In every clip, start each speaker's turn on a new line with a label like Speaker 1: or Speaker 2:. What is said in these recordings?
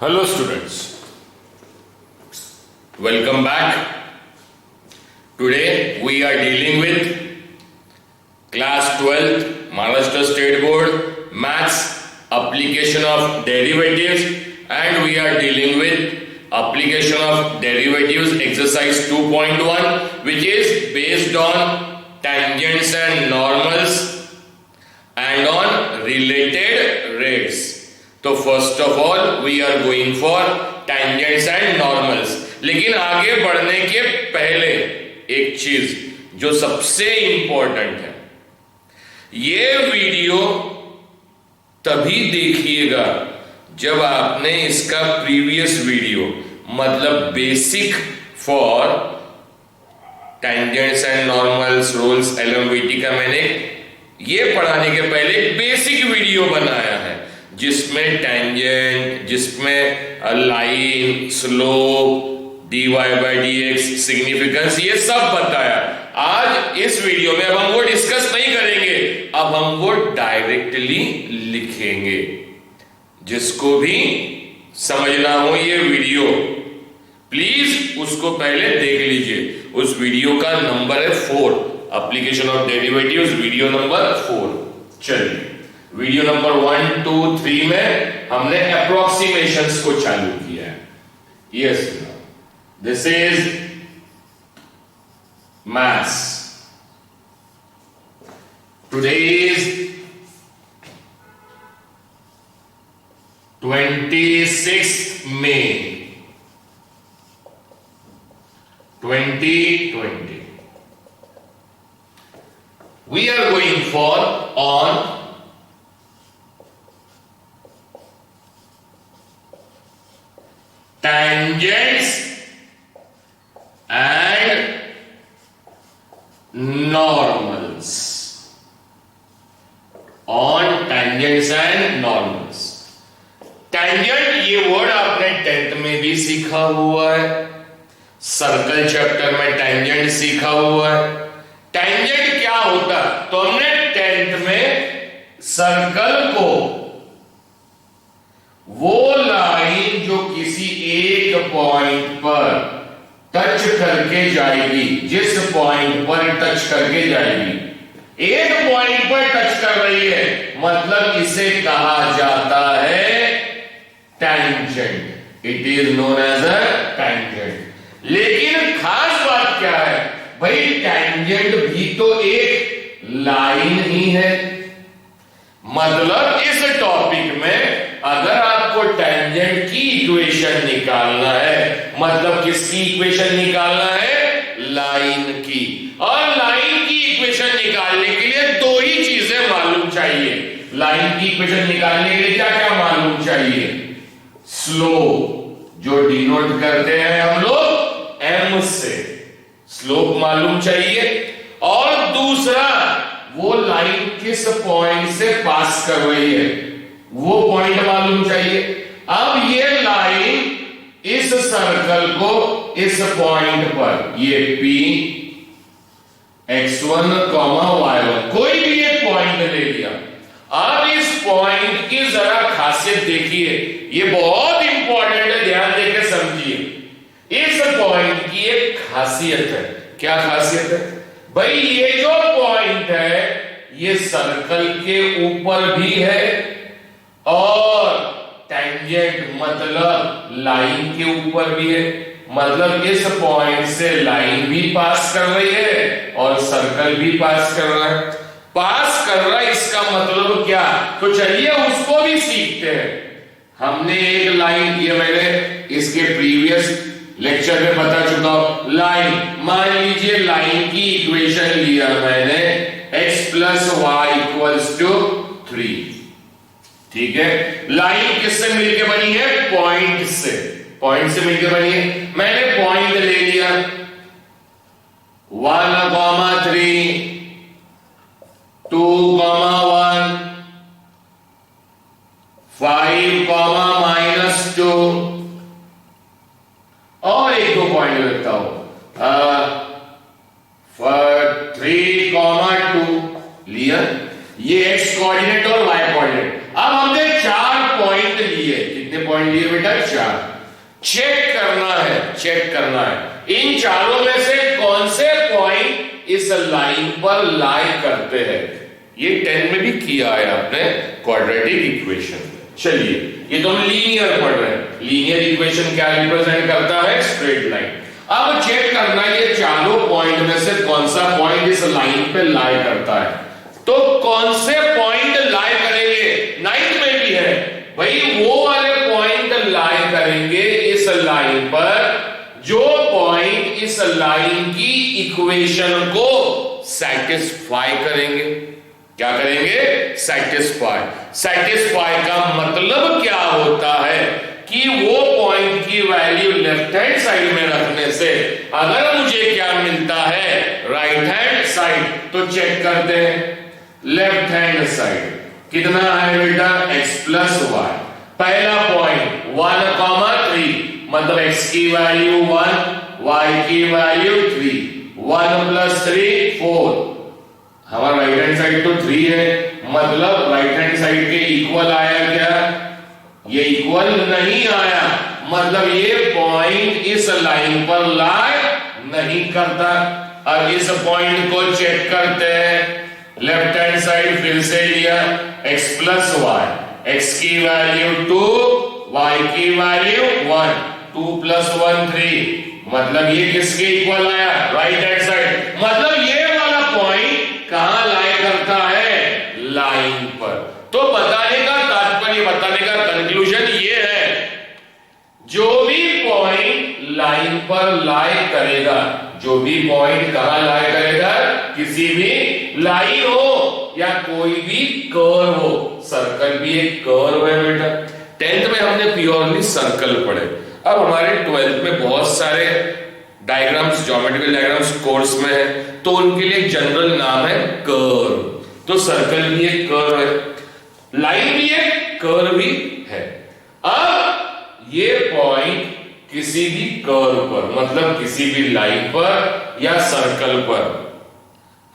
Speaker 1: Hello students, welcome back. Today we are dealing with class 12th Maharashtra State Board Maths application of derivatives, and we are dealing with application of derivatives exercise 2.1, which is based on tangents and normals and on related rates. तो first of all we are going for tangents and normals. लेकिन आगे बढ़ने के पहले एक चीज जो सबसे इंपॉर्टेंट है, ये वीडियो तभी देखिएगा जब आपने इसका प्रीवियस वीडियो मतलब basic for tangents and normals rules LMVT का मैंने ये पढ़ाने के पहले एक बेसिक वीडियो बनाया है जिसमें टेंजेंट, जिसमें line, slope, dy by dx, significance, ये सब बताया। आज इस वीडियो में अब हम वो डिस्कस नहीं करेंगे, अब हम वो डायरेक्टली लिखेंगे। जिसको भी समझना हो ये वीडियो प्लीज उसको पहले देख लीजिए। उस वीडियो का नंबर है 4, application of derivatives, video number 4। चलिए वीडियो नंबर 1, 2, 3 में हमने अप्रोक्सीमेशंस को चालू किया है। Yes, this is maths. Today is 26 May 2020। We are going for on tangents and normals, on tangents and normals। Tangent ये वर्ड आपने 10th में भी सीखा हुआ है, सर्कल चैप्टर में टेंजेंट सीखा हुआ है। टेंजेंट क्या होता है तो हमने 10th में सर्कल को वो लाइन जो किसी एक पॉइंट पर टच करके जाएगी, जिस पॉइंट पर टच करके जाएगी, एक पॉइंट पर टच कर रही है, मतलब इसे कहा जाता है tangent. It is known as a tangent. लेकिन खास बात क्या है भाई, टेंजेंट भी तो एक लाइन ही है। मतलब इस टॉपिक में अगर आपको टेंजेंट की इक्वेशन निकालना है, मतलब किसकी इक्वेशन निकालना है, लाइन की। और लाइन की इक्वेशन निकालने के लिए दो ही चीजें मालूम चाहिए। लाइन की इक्वेशन निकालने के लिए क्या क्या मालूम चाहिए? स्लोप, जो डिनोट करते हैं हम लोग एम से, स्लोप मालूम चाहिए। और दूसरा, वो लाइन किस पॉइंट से पास कर रही है, वो पॉइंट मालूम चाहिए। अब ये लाइन इस सर्कल को इस पॉइंट पर, ये P x1, y1, कोई भी एक पॉइंट ले लिया। अब इस पॉइंट की जरा खासियत देखिए, ये बहुत इंपॉर्टेंट है, ध्यान देकर समझिए। इस पॉइंट की एक खासियत है। क्या खासियत है भाई? ये जो पॉइंट है ये सर्कल के ऊपर भी है और टेंजेंट मतलब लाइन के ऊपर भी है। मतलब इस पॉइंट से लाइन भी पास कर रही है और सर्कल भी पास कर रहा है। पास कर रहा है इसका मतलब क्या? तो चलिए उसको भी सीखते हैं। हमने एक लाइन, ये मैंने इसके प्रीवियस लेक्चर में बता चुका हूं। लाइन, मान लीजिए लाइन की इक्वेशन लिया मैंने, x plus y equals to 3। ठीक है, लाइन किससे मिलकर बनी है? पॉइंट से। पॉइंट से मिलकर बनी है। मैंने पॉइंट ले लिया 1, 3, 2, 1, 5, -2, और एक दो पॉइंट रखता हूं 3, 2 लिया। ये x कोऑर्डिनेट और y कोऑर्डिनेट। अब हमने 4 पॉइंट लिए। कितने पॉइंट लिए बेटा 4। चेक करना है इन चारों में से कौन से पॉइंट इस लाइन पर लाई करते हैं। ये 10 में भी किया है आपने क्वाड्रेटिक इक्वेशन। चलिए ये तो हम लीनियर पढ़ रहे हैं। लीनियर इक्वेशन क्या रिप्रेजेंट करता है? Straight line. अब चेक करना है ये चारों पॉइंट में से कौन सा पॉइंट इस लाइन पे लाई करता है। तो कौन से पॉइंट लाई करेंगे? 9th में भी है भाई, वो वाले पॉइंट लाई करेंगे इस लाइन पर जो पॉइंट इस लाइन की इक्वेशन को सैटिस्फाई करेंगे। क्या करेंगे? सैटिस्फाई का मतलब क्या होता है कि वो पॉइंट की वैल्यू लेफ्ट हैंड साइड में रखने से अगर मुझे क्या मिलता है? Right hand side. तो चेक करते हैं लेफ्ट हैंड साइड कितना है बेटा? x plus y. पहला पॉइंट 1,3 मतलब x की वैल्यू 1, y की वैल्यू 3। 1 + 3 4। हमारा राइट हैंड साइड तो 3 है, मतलब राइट हैंड साइड के इक्वल आया क्या? ये इक्वल नहीं आया, मतलब ये पॉइंट इस लाइन पर लाई नहीं करता। अब इस पॉइंट को चेक करते हैं। लेफ्ट हैंड साइड फिर से लिया x प्लस वाई, x की वैल्यू 2, y की वैल्यू 1। 2 + 1 3, मतलब ये किसके इक्वल आया? Right hand side. मतलब ये वाला पॉइंट कहां लाई करता है? लाइन पर। तो बताने का तात्पर्य, बताने का कंक्लूजन ये है, जो भी पॉइंट लाइन पर लाई करेगा, जो भी पॉइंट कहां लाई करेगा? किसी भी लाइन हो या कोई भी कर्व हो। सर्कल भी एक कर्व है बेटा। 10th में हमने प्योरली सर्कल पढ़े। अब हमारे 12th में बहुत सारे डायग्राम्स, ज्योमेट्रिकल डायग्राम्स कोर्स में है, तो उनके लिए जनरल नाम है कर्व। तो सर्कल भी एक कर्व है, लाइन भी एक कर्व भी है। अब ये पॉइंट किसी भी कर्व पर, मतलब किसी भी लाइन पर या सर्कल पर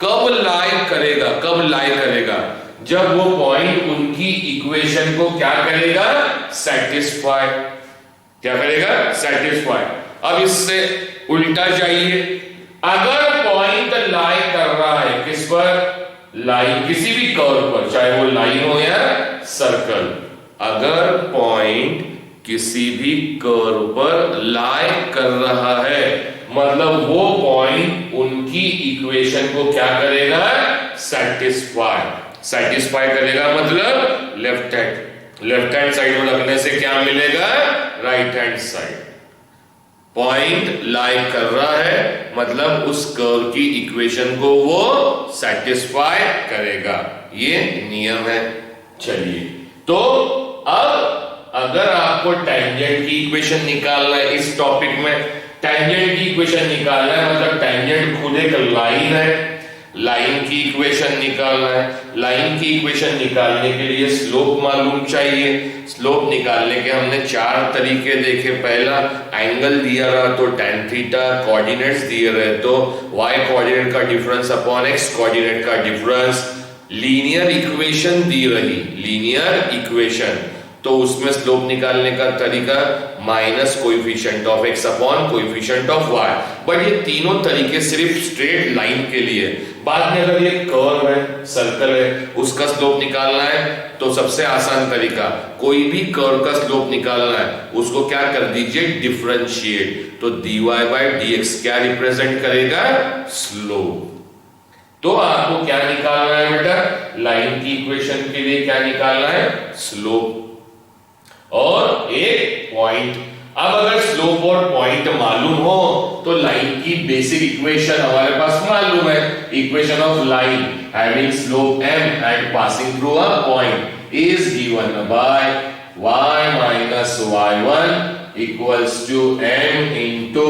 Speaker 1: कब लाई करेगा? कब लाई करेगा? जब वो पॉइंट उनकी इक्वेशन को क्या करेगा? सैटिस्फाई। क्या करेगा? सैटिस्फाई। अब इससे उल्टा जाइए, अगर पॉइंट लाई कर रहा है किस पर? लाइन, किसी भी कर्व पर, चाहे वो लाइन हो या सर्कल। अगर पॉइंट किसी भी कर्व पर लाई कर रहा है, मतलब वो पॉइंट उनकी इक्वेशन को क्या करेगा? सैटिस्फाई करेगा। मतलब लेफ्ट हैंड साइड में रखने से क्या मिलेगा? Right hand side. पॉइंट लाई कर रहा है, मतलब उस कर्व की इक्वेशन को वो सैटिस्फाई करेगा। ये नियम है। चलिए, तो अब अगर आपको टैंजेंट की इक्वेशन निकालना है, इस टॉपिक में टैंजेंट की इक्वेशन निकालना है, मतलब टैंजेंट खुद एक लाइन है, लाइन की इक्वेशन निकालना है। लाइन की इक्वेशन निकालने के लिए स्लोप मालूम चाहिए। स्लोप निकालने के हमने 4 तरीके देखे। पहला, एंगल दिया रहा तो tan थीटा, कोऑर्डिनेट्स दिए रहे तो y कोऑर्डिनेट का डिफरेंस अपॉन x कोऑर्डिनेट का डिफरेंस, लीनियर इक्वेशन दी रही, लीनियर इक्वेशन, तो उसमें स्लोप निकालने का तरीका minus coefficient of x upon coefficient of y। But ये तीनों तरीके सिर्फ स्ट्रेट लाइन के लिए। बाद में अगर ये कर्व है, सर्कल है, उसका स्लोप निकालना है तो सबसे आसान तरीका, कोई भी कर्व का स्लोप निकालना है, उसको क्या कर दीजिए? डिफरेंशिएट। तो dy/dx क्या रिप्रेजेंट करेगा? स्लोप। तो आपको क्या निकालना है बेटा? लाइन की इक्वेशन के लिए क्या निकालना है? स्लोप और एक पॉइंट। अब अगर स्लोप और पॉइंट मालूम हो तो लाइन की बेसिक इक्वेशन हमारे पास मालूम है। Equation of line having slope m and passing through a point is given by y minus y1 equals to m into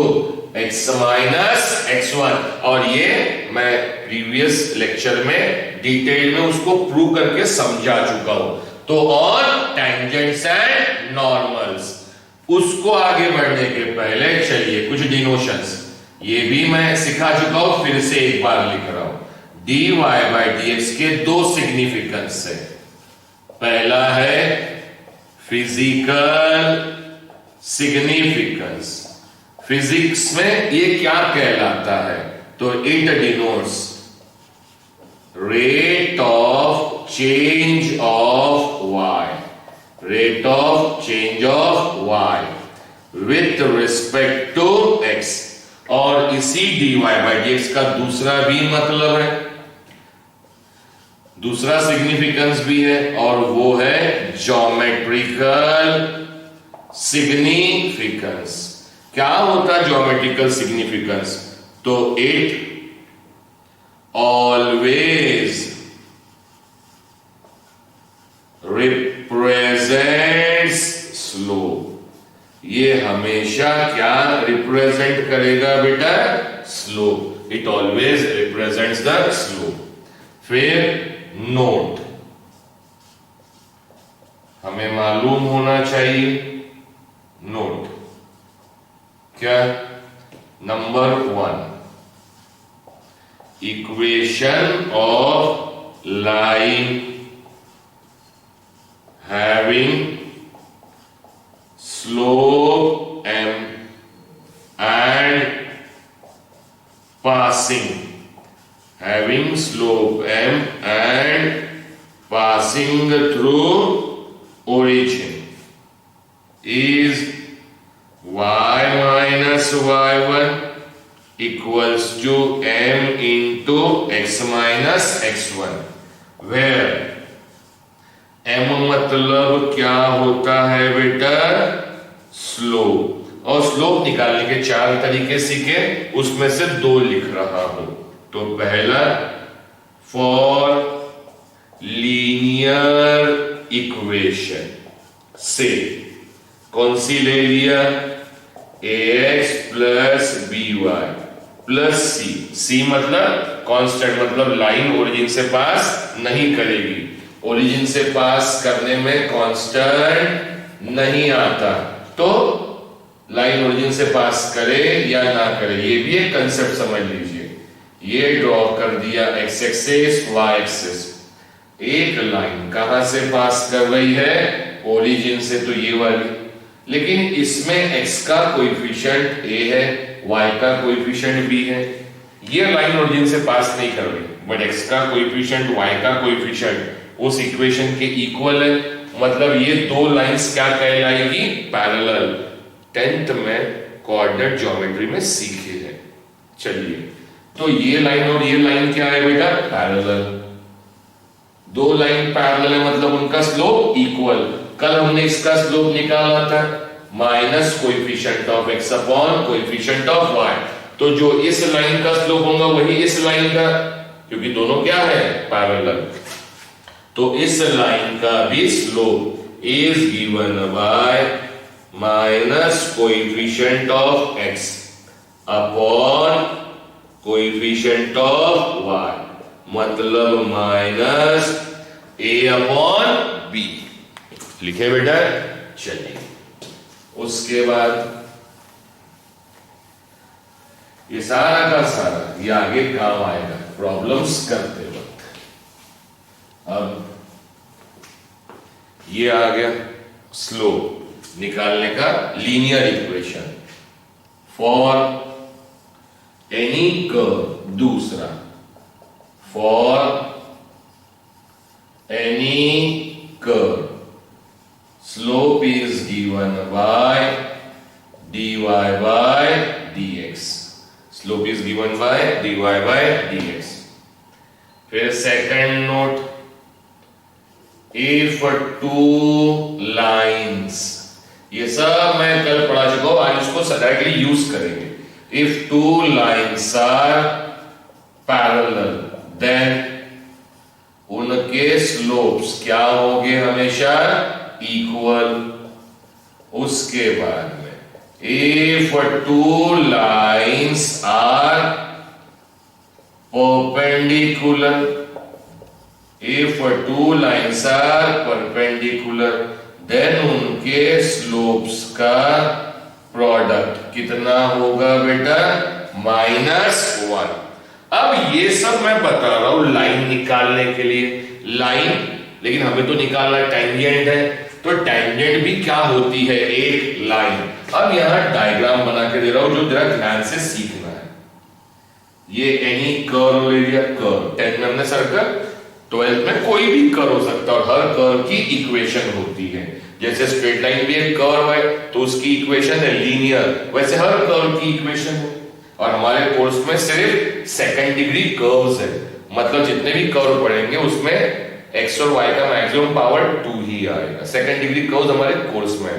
Speaker 1: x minus x1। और ये मैं प्रीवियस लेक्चर में डिटेल में उसको प्रूव करके समझा चुका हूं। तो और टेंजेंट्स एंड नॉर्मल्स, उसको आगे बढ़ने के पहले चलिए कुछ डिनोशंस, ये भी मैं सिखा चुका हूं, फिर से एक बार लिख रहा हूं। dy/dx के 2 सिग्निफिकेंस है। पहला है फिजिकल सिग्निफिकेंस। फिजिक्स में ये क्या कहलाता है? तो it denotes rate of change of y, rate of change of y with respect to x. और इसी dy बाई dx का दूसरा भी मतलब है, दूसरा सिग्निफिकेंस भी है, और वो है ज्योमेट्रिकल सिग्निफिकेंस। क्या होता है ज्योमेट्रिकल सिग्निफिकेंस? तो इट ऑलवेज रिप्रेजेंट्स स्लोप। ये हमेशा क्या रिप्रेजेंट करेगा बेटा? Slope. It always represents the slope. फिर नोट, हमें मालूम होना चाहिए नोट क्या? Number 1, equation of line having slope m and passing, having slope m and passing through origin is y minus y1 equals to m into x minus x1, where m मतलब क्या होता है बेटा? स्लोप। और slope निकालने के 4 तरीके सीखे, उसमें से 2 लिख रहा हूं। तो पहला, फॉर लीनियर इक्वेशन से कौन सी ले लिया? ax plus by plus c मतलब कांस्टेंट, मतलब लाइन ओरिजिन से पास नहीं करेगी। ओरिजिन से पास करने में कांस्टेंट नहीं आता, तो लाइन ओरिजिन से पास करे या ना करे, ये भी एक कंसेप्ट समझ लीजिए। ये ड्रॉ कर दिया x एक्सिस y एक्सिस। एक लाइन कहां से पास कर रही है? ओरिजिन से, तो ये वाली। लेकिन इसमें x का कोएफिशिएंट a है, y का कोएफिशिएंट b है। ये लाइन ओरिजिन से पास नहीं कर रही, बट x का कोएफिशिएंट y का कोएफिशिएंट उस इक्वेशन के इक्वल है। मतलब ये 2 लाइंस क्या कहलाएगी? पैरेलल। 10th में कोऑर्डिनेट ज्योमेट्री में सीखे हैं। चलिए, तो ये लाइन और ये लाइन क्या है बेटा? पैरेलल। 2 लाइन पैरेलल है, मतलब उनका स्लोप इक्वल। कल हमने इसका स्लोप निकाला था minus coefficient of x upon coefficient of y। तो जो इस लाइन का स्लोप होगा वही इस लाइन का, क्योंकि दोनों क्या है? पैरेलल। तो इस लाइन का भी slope is given bye minus coefficient of x upon coefficient of y, मतलब माइनस a अपॉन b। लिखे बेटा? चलिए, उसके बाद ये सारा का सारा ये आगे काम आएगा प्रॉब्लम्स करते वक्त। अब ये आ गया स्लोप निकालने का linear equation for any curve. दूसरा, for any curve slope is given by dy by dx। Slope is given by dy by dx। फिर सेकंड नोट, if 2 lines, ये सब मैं कल पढ़ा चुका हूं, आज इसको डायरेक्टली यूज करेंगे। if 2 lines are parallel then उनके स्लोप्स क्या होंगे? हमेशा इक्वल। उसके बाद में if 2 lines are perpendicular, if 2 lines are perpendicular then उनके स्लोप्स का प्रोडक्ट कितना होगा बेटा? -1। अब ये सब मैं बता रहा हूं लाइन निकालने के लिए। लाइन, लेकिन हमें तो निकालना टेंजेंट है, तो टेंजेंट भी क्या होती है, एक लाइन। अब यहां डायग्राम बना के दे रहा हूं जो जरा ध्यान से सीखना है। ये एनी कर्व ले लिया, कर्व 10 में हमने सर्कल, 12th में कोई भी कर्व हो सकता है और हर कर्व की इक्वेशन होती है। जैसे स्ट्रेट लाइन भी एक कर्व है तो उसकी इक्वेशन है लीनियर, वैसे हर कर्व की इक्वेशन है। और हमारे कोर्स में सिर्फ सेकंड डिग्री कर्व्स है, मतलब जितने भी कर्व पढ़ेंगे उसमें x और y का मैक्सिमम पावर 2 ही आएगा। सेकंड डिग्री कर्व्स हमारे कोर्स में,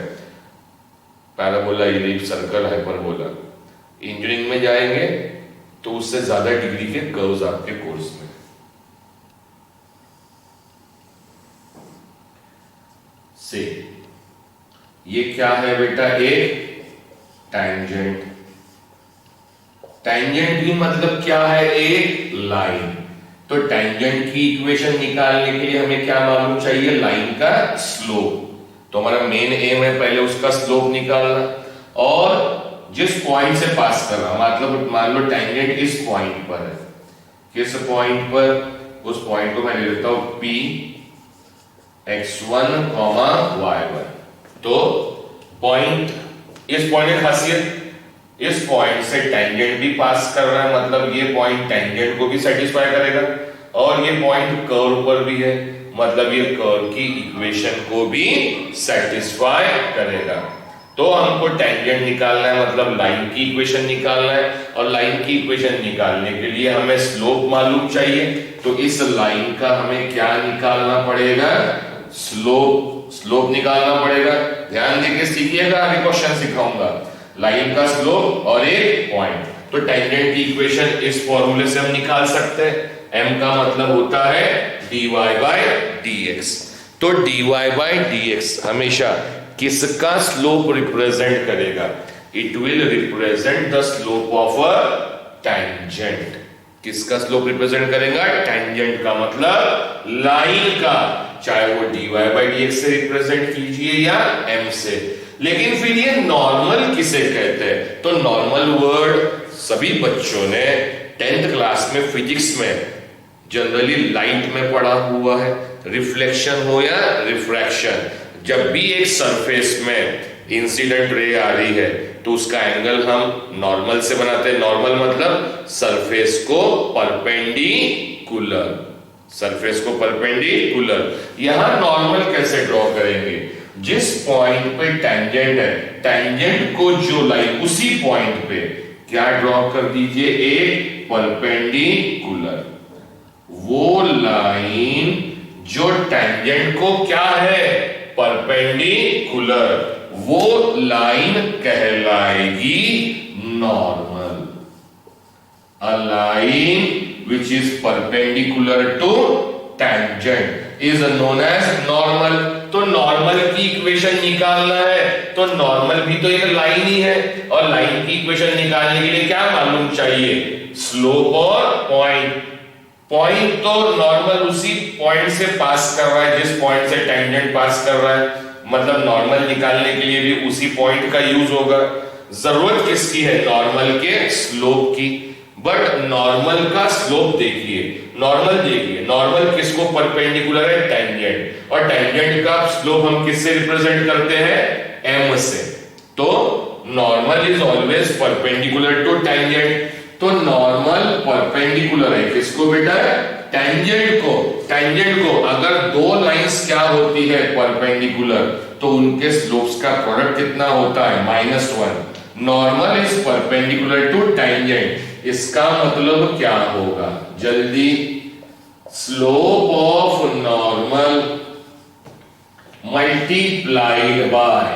Speaker 1: parabola, ellipse, circle, hyperbola. Engineering में जाएंगे तो उससे ज्यादा डिग्री के कर्व्स आपके कोर्स में। से ये क्या है बेटा, एक टैंजेंट। टैंजेंट भी मतलब क्या है, एक लाइन। तो टैंजेंट की इक्वेशन निकालने के लिए हमें क्या मालूम चाहिए, लाइन का स्लोप। तो हमारा मेन एम है पहले उसका स्लोप निकालना, और जिस पॉइंट से पास कर रहा, मतलब मान लो टैंजेंट इस पॉइंट पर है, किस पॉइंट पर, उस पॉइंट को मैं ले लेता हूं P x1, y1। तो पॉइंट, इस पॉइंट की खासियत, इस पॉइंट से टेंजेंट भी पास कर रहा है, मतलब ये पॉइंट टेंजेंट को भी सेटिस्फाई करेगा, और ये पॉइंट कर्व पर भी है, मतलब ये कर्व की इक्वेशन को भी सेटिस्फाई करेगा। तो हमको टेंजेंट निकालना है, मतलब लाइन की इक्वेशन निकालना है, और लाइन की इक्वेशन निकालने के लिए हमें स्लोप मालूम चाहिए। तो इस लाइन का हमें क्या निकालना पड़ेगा, स्लोप। स्लोप निकालना पड़ेगा, ध्यान देके सीखिएगा, आगे क्वेश्चन सिखाऊंगा। लाइन का स्लोप और एक पॉइंट। तो टेंजेंट की इक्वेशन इस फॉर्मूले से हम निकाल सकते हैं। m का मतलब होता है dy by dx। तो dy by dx हमेशा किसका स्लोप रिप्रेजेंट करेगा, it will represent the slope of a tangent. किसका स्लोप रिप्रेजेंट करेगा, टेंजेंट का, मतलब लाइन का, चाहे वो dy by dx से रिप्रेजेंट कीजिए या m से। लेकिन फिर ये नॉर्मल किसे कहते हैं, तो नॉर्मल वर्ड सभी बच्चों ने 10th क्लास में फिजिक्स में जनरली लाइट में पढ़ा हुआ है, रिफ्लेक्शन हो या रिफ्रैक्शन। जब भी एक सरफेस में इंसिडेंट रे आ रही है तो उसका एंगल हम नॉर्मल से बनाते हैं। नॉर्मल मतलब सरफेस को परपेंडिकुलर, सरफेस को परपेंडिकुलर। यहां नॉर्मल कैसे ड्रॉ करेंगे, जिस पॉइंट पे टेंजेंट है, टेंजेंट को जो लाइन, उसी पॉइंट पे क्या ड्रॉ कर दीजिए, एक परपेंडिकुलर। वो लाइन जो टेंजेंट को क्या है, परपेंडिकुलर, वो लाइन कहलाएगी normal. A line which is perpendicular to tangent is known as normal। तो नॉर्मल की इक्वेशन निकालना है, तो नॉर्मल भी तो एक लाइन ही है, और लाइन की इक्वेशन निकालने के लिए क्या मालूम चाहिए, स्लोप और पॉइंट। पॉइंट तो नॉर्मल उसी पॉइंट से पास कर रहा है जिस पॉइंट से टेंजेंट पास कर रहा है, मतलब नॉर्मल निकालने के लिए भी उसी पॉइंट का यूज होगा। जरूरत किसकी है, नॉर्मल के स्लोप की। बट नॉर्मल का स्लोप देखिए, नॉर्मल देखिए, नॉर्मल किसको परपेंडिकुलर है, टेंजेंट, और टेंजेंट का स्लोप हम किससे रिप्रेजेंट करते हैं, m से। तो normal is always perpendicular to tangent. तो नॉर्मल परपेंडिकुलर है किसको बेटा, टेंजेंट को। टेंजेंट को अगर दो लाइंस क्या होती है, परपेंडिकुलर, तो उनके स्लोप्स का प्रोडक्ट कितना होता है, -1। Normal is perpendicular to tangent, इसका मतलब क्या होगा, जल्दी, slope of normal multiplied by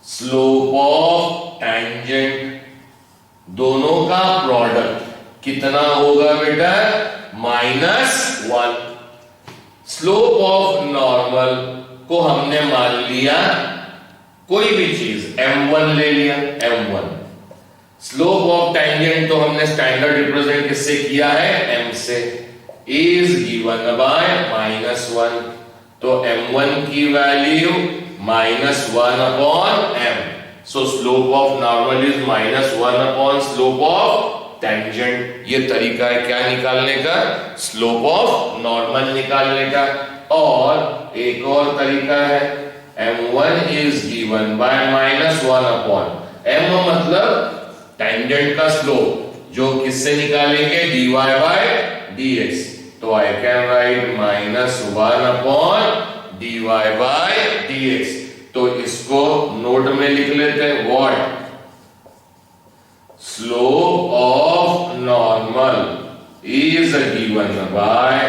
Speaker 1: slope of tangent, दोनों का प्रोडक्ट कितना होगा बेटा, -1। स्लोप ऑफ नॉर्मल को हमने मान लिया कोई भी चीज, m1 ले लिया, m1। स्लोप ऑफ टेंजेंट तो हमने स्टैंडर्ड रिप्रेजेंट किससे किया है, m से, इज गिवन बाय -1। तो m1 की value -1 upon m। So slope of normal is -1 upon slope of tangent. ये तरीका है क्या निकालने का, स्लोप ऑफ नॉर्मल निकालने का। और एक और तरीका है, m1 is given by -1 upon m मतलब टेंजेंट का स्लोप, जो किससे निकालेंगे, dy बाय dx। तो I can write -1 upon dy by dx। तो इसको नोट में लिख लेते हैं, what slope of normal is given by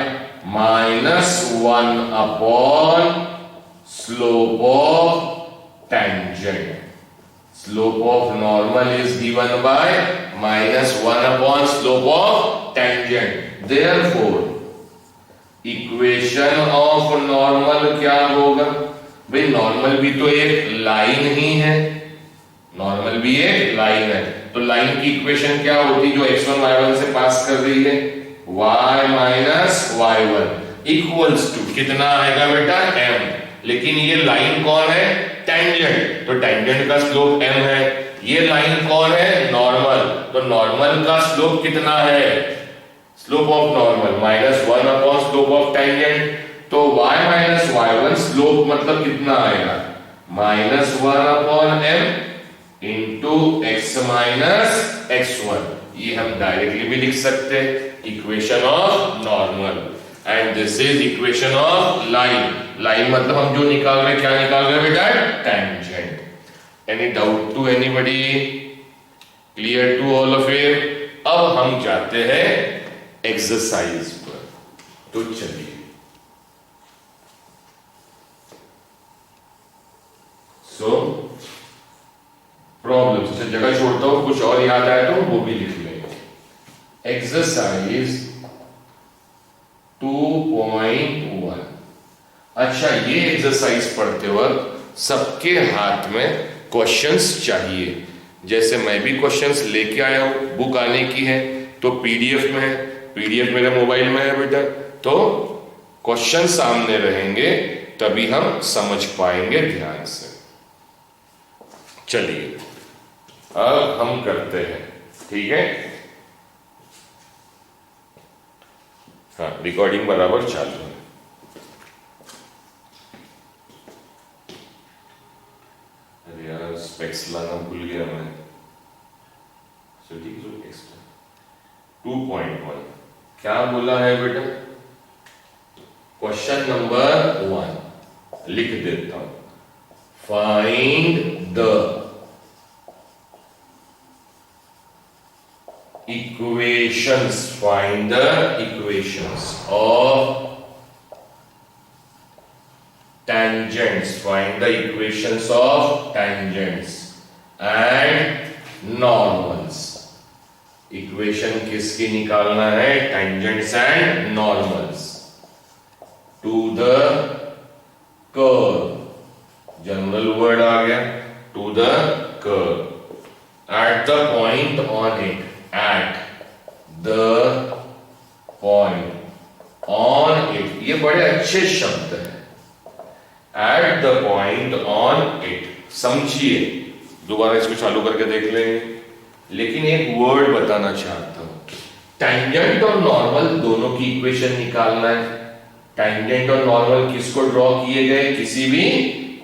Speaker 1: -1 upon slope of tangent. Slope of normal is given by -1 upon slope of tangent. Therefore, equation of normal क्या होगा? भाई normal भी तो एक लाइन ही है, नॉर्मल भी एक लाइन है, तो लाइन की इक्वेशन क्या होती जो x1 y1 से पास कर रही है, y minus y1 equals to कितना आएगा बेटा, m। लेकिन ये लाइन कौन है, टेंजेंट, तो टेंजेंट का स्लोप m है। ये लाइन कौन है, नॉर्मल, तो नॉर्मल का स्लोप कितना है, slope of normal -1 upon slope of tangent. तो y माइनस y1 स्लोप मतलब कितना आएगा, -1 upon m into x minus x1। ये हम डायरेक्टली भी लिख सकते हैं, equation of normal, and this is equation of line. Line मतलब हम जो निकाल रहे हैं, क्या निकाल रहे हैं बेटा, tangent. Any doubt to anybody, clear to all of you? अब हम जाते हैं एक्सरसाइज पर, तो चलिए प्रॉब्लम्स से जगह छोड़ता हूं, कुछ और याद आए तो वो भी लिख लेंगे। एक्सरसाइज 2.1। अच्छा, ये एक्सरसाइज पढ़ते वक्त सबके हाथ में क्वेश्चंस चाहिए। जैसे मैं भी क्वेश्चंस लेके आया हूं, बुक आने की है तो पीडीएफ में है, पीडीएफ मेरे मोबाइल में है बेटा, तो क्वेश्चन सामने रहेंगे तभी हम समझ पाएंगे ध्यान से। चलिए अब हम करते हैं, ठीक है? हाँ, रिकॉर्डिंग बराबर चालू है। अरे यार, स्पेक्स लाना भूल गया मैं। So, ठीक है, एक्स्ट्रा 2.1 क्या बोला है बेटा? क्वेश्चन नंबर 1 लिख देता हूं, find the equations, find the equations of tangents, find the equations of tangents and normals। इक्वेशन किसकी निकालना है, tangents and normals to the curve, general word आ गया, to the curve at the point on it, at the point on it, ये बड़े अच्छे शब्द हैं। at the point on it, समझिए, दोबारा इसको चालू करके देख लेंगे, लेकिन एक वर्ड बताना चाहता हूं, टेंजेंट और नॉर्मल दोनों की इक्वेशन निकालना है। टेंजेंट और नॉर्मल किसको ड्रॉ किए गए, किसी भी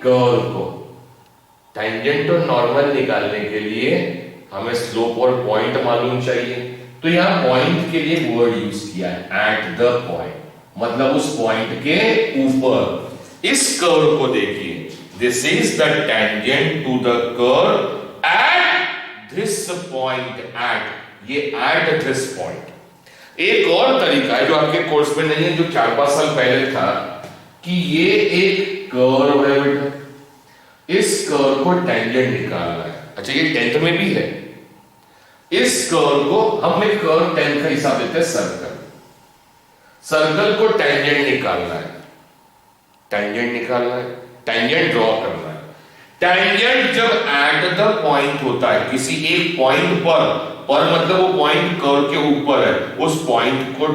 Speaker 1: कर्व को। टेंजेंट और नॉर्मल निकालने के लिए हमें स्लोप और पॉइंट मालूम चाहिए, तो यहां पॉइंट के लिए वर्ड यूज किया है, एट द पॉइंट, मतलब उस पॉइंट के ऊपर। इस कर्व को देखिए, this is the tangent to the curve at this point, at, ये एट दिस पॉइंट। एक और तरीका है जो आपके कोर्स में नहीं है, जो 4-5 साल पहले था, कि ये एक कर्व है बेटा, इस कर्व को टेंजेंट निकालना है। अच्छा, ये 10th में भी है। इस कर्व को हम एक कर्व 10th का हिसाब देते हैं, सर्कल। सर्कल को टेंजेंट निकालना है, टेंजेंट निकालना है, टेंजेंट ड्रॉ करना है। टेंजेंट जब एट द पॉइंट होता है, किसी एक पॉइंट पर मतलब वो पॉइंट कर्व के ऊपर है, उस पॉइंट को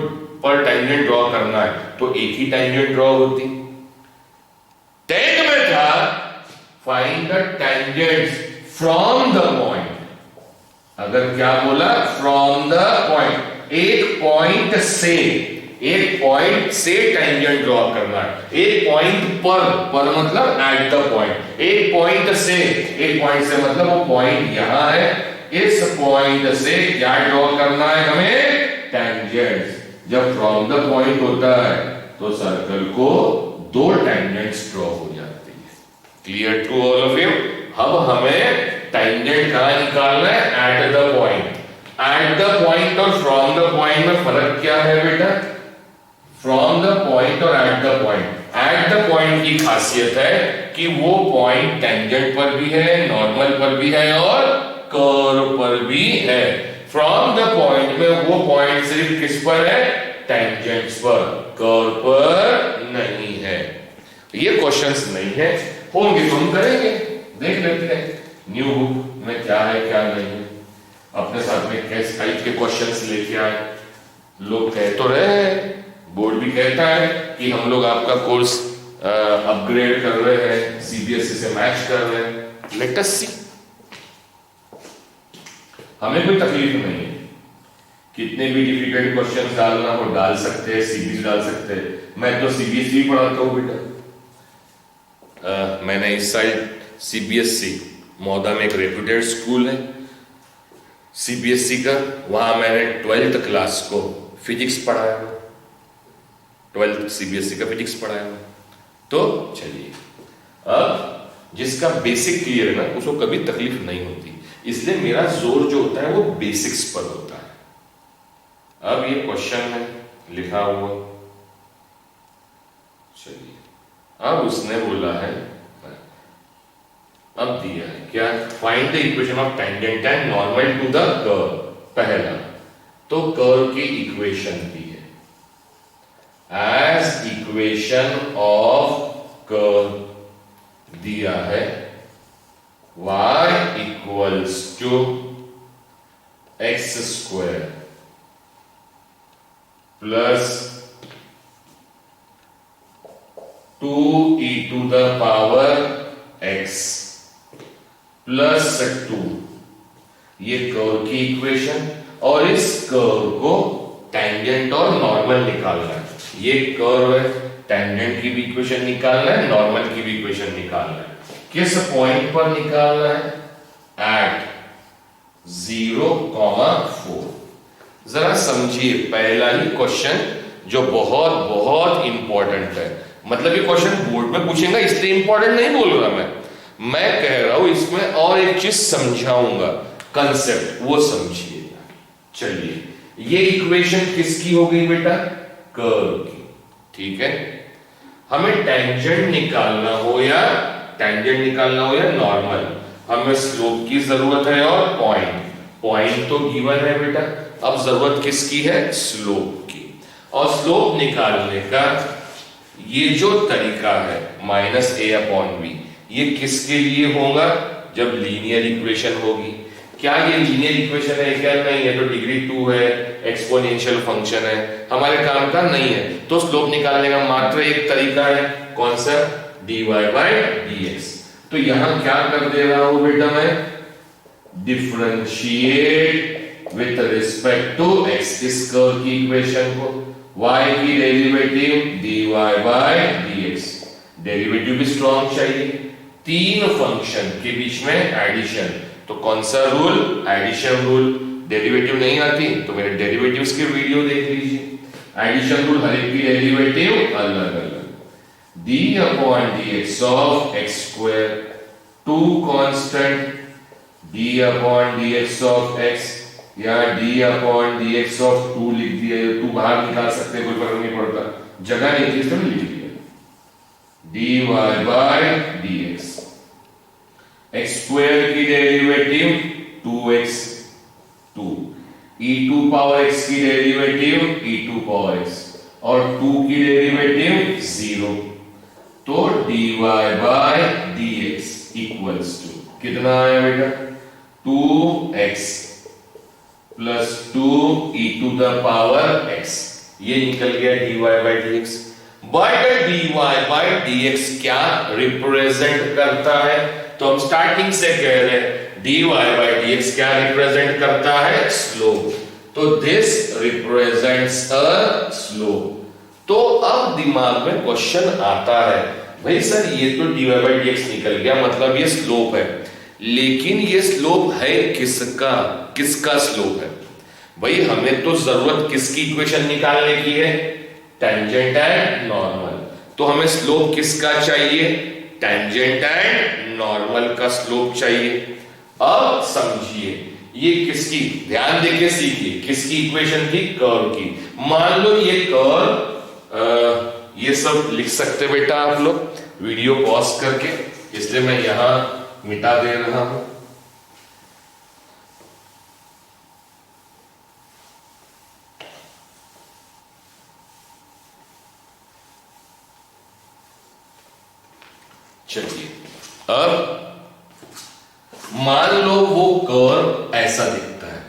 Speaker 1: पर टेंजेंट ड्रॉ करना है, तो एक ही टेंजेंट ड्रॉ होती। 10th में था find the tangents from the point. अगर क्या बोला, फ्रॉम द पॉइंट, एक पॉइंट से, एक पॉइंट से टेंजेंट ड्रॉ करना है, एक पॉइंट पर मतलब एट द पॉइंट, एक पॉइंट से मतलब वो पॉइंट यहां है, इस पॉइंट से क्या ड्रॉ करना है हमें, टेंजेंट। जब फ्रॉम द पॉइंट होता है तो सर्कल को दो टेंजेंट्स ड्रॉ हो जाती है। Clear to all of you? अब हमें टेंजेंट कहां निकालना है, at the point. At the point और फ्रॉम द पॉइंट में फर्क क्या है बेटा, फ्रॉम द पॉइंट और at the point. At the point की खासियत है कि वो पॉइंट टेंजेंट पर भी है, नॉर्मल पर भी है और कर्व पर भी है। फ्रॉम द पॉइंट में वो पॉइंट सिर्फ किस पर है, टेंजेंट्स पर, कर्व पर नहीं है। ये क्वेश्चंस नहीं है, होंगे तो हम करेंगे, देख लेते हैं न्यू बुक में क्या है क्या नहीं है। अपने साथ में किस टाइप के क्वेश्चंस लेके आए, लोग कह तो रहे हैं, बोर्ड भी कहता है कि हम लोग आपका कोर्स अपग्रेड कर रहे हैं, सीबीएसई से मैच कर रहे हैं। लेट अस सी। हमें कोई तकलीफ नहीं है, कितने भी डिफिकल्ट क्वेश्चंस डालना हो डाल सकते हैं, सीबीएसई डाल सकते हैं। मैं तो सीबीएसई पढ़ाता हूं बेटा। मैंने इस साइड सीबीएसई, मौदा में एक रेप्यूटेड स्कूल है सीबीएसई का, वहां मैंने 12th क्लास को फिजिक्स पढ़ाया, 12th सीबीएसई का फिजिक्स पढ़ाया। तो चलिए, अब जिसका बेसिक क्लियर है ना, उसको कभी तकलीफ नहीं होती, इसलिए मेरा जोर जो होता है वो बेसिक्स पर होता है। अब ये क्वेश्चन है लिखा हुआ, चलिए अब उसने बोला है, अब दिया है क्या, find the equation of tangent and normal to the curve. पहला तो कर्व की इक्वेशन दी है, एज इक्वेशन ऑफ कर्व दिया है y equals to x square plus 2e to the power x plus 2। ये कर्व की इक्वेशन, और इस कर्व को टेंजेंट और नॉर्मल निकालना है। ये कर्व है, टेंजेंट की भी इक्वेशन निकालना है, नॉर्मल की भी इक्वेशन निकालना है। किस पॉइंट पर निकालना है, एट 0,4। जरा समझिए पहला ही क्वेश्चन जो बहुत बहुत इंपॉर्टेंट है, मतलब ये क्वेश्चन बोर्ड में पूछेगा इसलिए इंपॉर्टेंट नहीं बोल रहा मैं कह रहा हूं इसमें और एक चीज समझाऊंगा, कंसेप्ट वो समझिएगा। चलिए, ये इक्वेशन किसकी हो गई बेटा, कर्व की, ठीक है। हमें टेंजेंट निकालना हो या नॉर्मल, हमें स्लोप की जरूरत है और पॉइंट तो गिवन है बेटा। अब जरूरत किसकी है, स्लोप की। और स्लोप निकालने का ये जो तरीका है -a/b, ये किसके लिए होगा, जब लीनियर इक्वेशन होगी। क्या ये लीनियर इक्वेशन है क्या, नहीं है, तो डिग्री 2 है, एक्सपोनेंशियल फंक्शन है, हमारे काम का नहीं है। तो स्लोप निकालने का मात्र एक तरीका है, कौन सा, dy/dx। तो यहां क्या कर दे रहा हूं बेटा, मैं differentiate with respect to x, इस कर्व की इक्वेशन को, y की डेरिवेटिव dy/dx, डेरिवेटिव भी स्ट्रॉन्ग चाहिए। तीन फंक्शन के बीच में एडिशन, तो कौन सा रूल, एडिशन रूल। डेरिवेटिव नहीं आती तो मेरे डेरिवेटिव्स के वीडियो देख लीजिए। एडिशन रूल, हर एक की डेरिवेटिव अलग अलग। d/dx of x square, 2 constant, d/dx of x या d/dx ऑफ 2 लिख दिया, 2 बाहर निकाल सकते हैं, कोई फर्क नहीं पड़ता, जगह नहीं थी इसलिए लिख दिया। dy/dx, x स्क्वायर की derivative 2x, 2, e2 power x की डेरिवेटिव e2 पावर x, और 2 की डेरिवेटिव 0। तो dy/dx इक्वल्स टू कितना आया बेटा, 2x plus 2e2 the power x, ये निकल गया dy/dx। बट dy/dx क्या रिप्रेजेंट करता है, तो हम स्टार्टिंग से कह रहे हैं dy/dx क्या रिप्रेजेंट करता है, स्लोप। तो दिस रिप्रेजेंट्स अ स्लोप। तो अब दिमाग में क्वेश्चन आता है, भाई सर ये तो dy by dx निकल गया, मतलब ये स्लोप है, लेकिन ये स्लोप है किसका, किसका स्लोप है? भाई हमें तो जरूरत किसकी इक्वेशन निकालने की है? Tangent and normal. तो हमें स्लोप किसका चाहिए? टेंजेंट एंड नॉर्मल का स्लोप चाहिए। अब समझिए ये किसकी, ध्यान देके सीखिए, किसकी इक्वेशन थी? कर्व की। मान लो ये कर्व, ये सब लिख सकते बेटा आप लोग वीडियो पॉज करके, इसलिए मैं यहां मिटा दे रहा हूं। चलिए अब मान लो वो कर्व ऐसा दिखता है,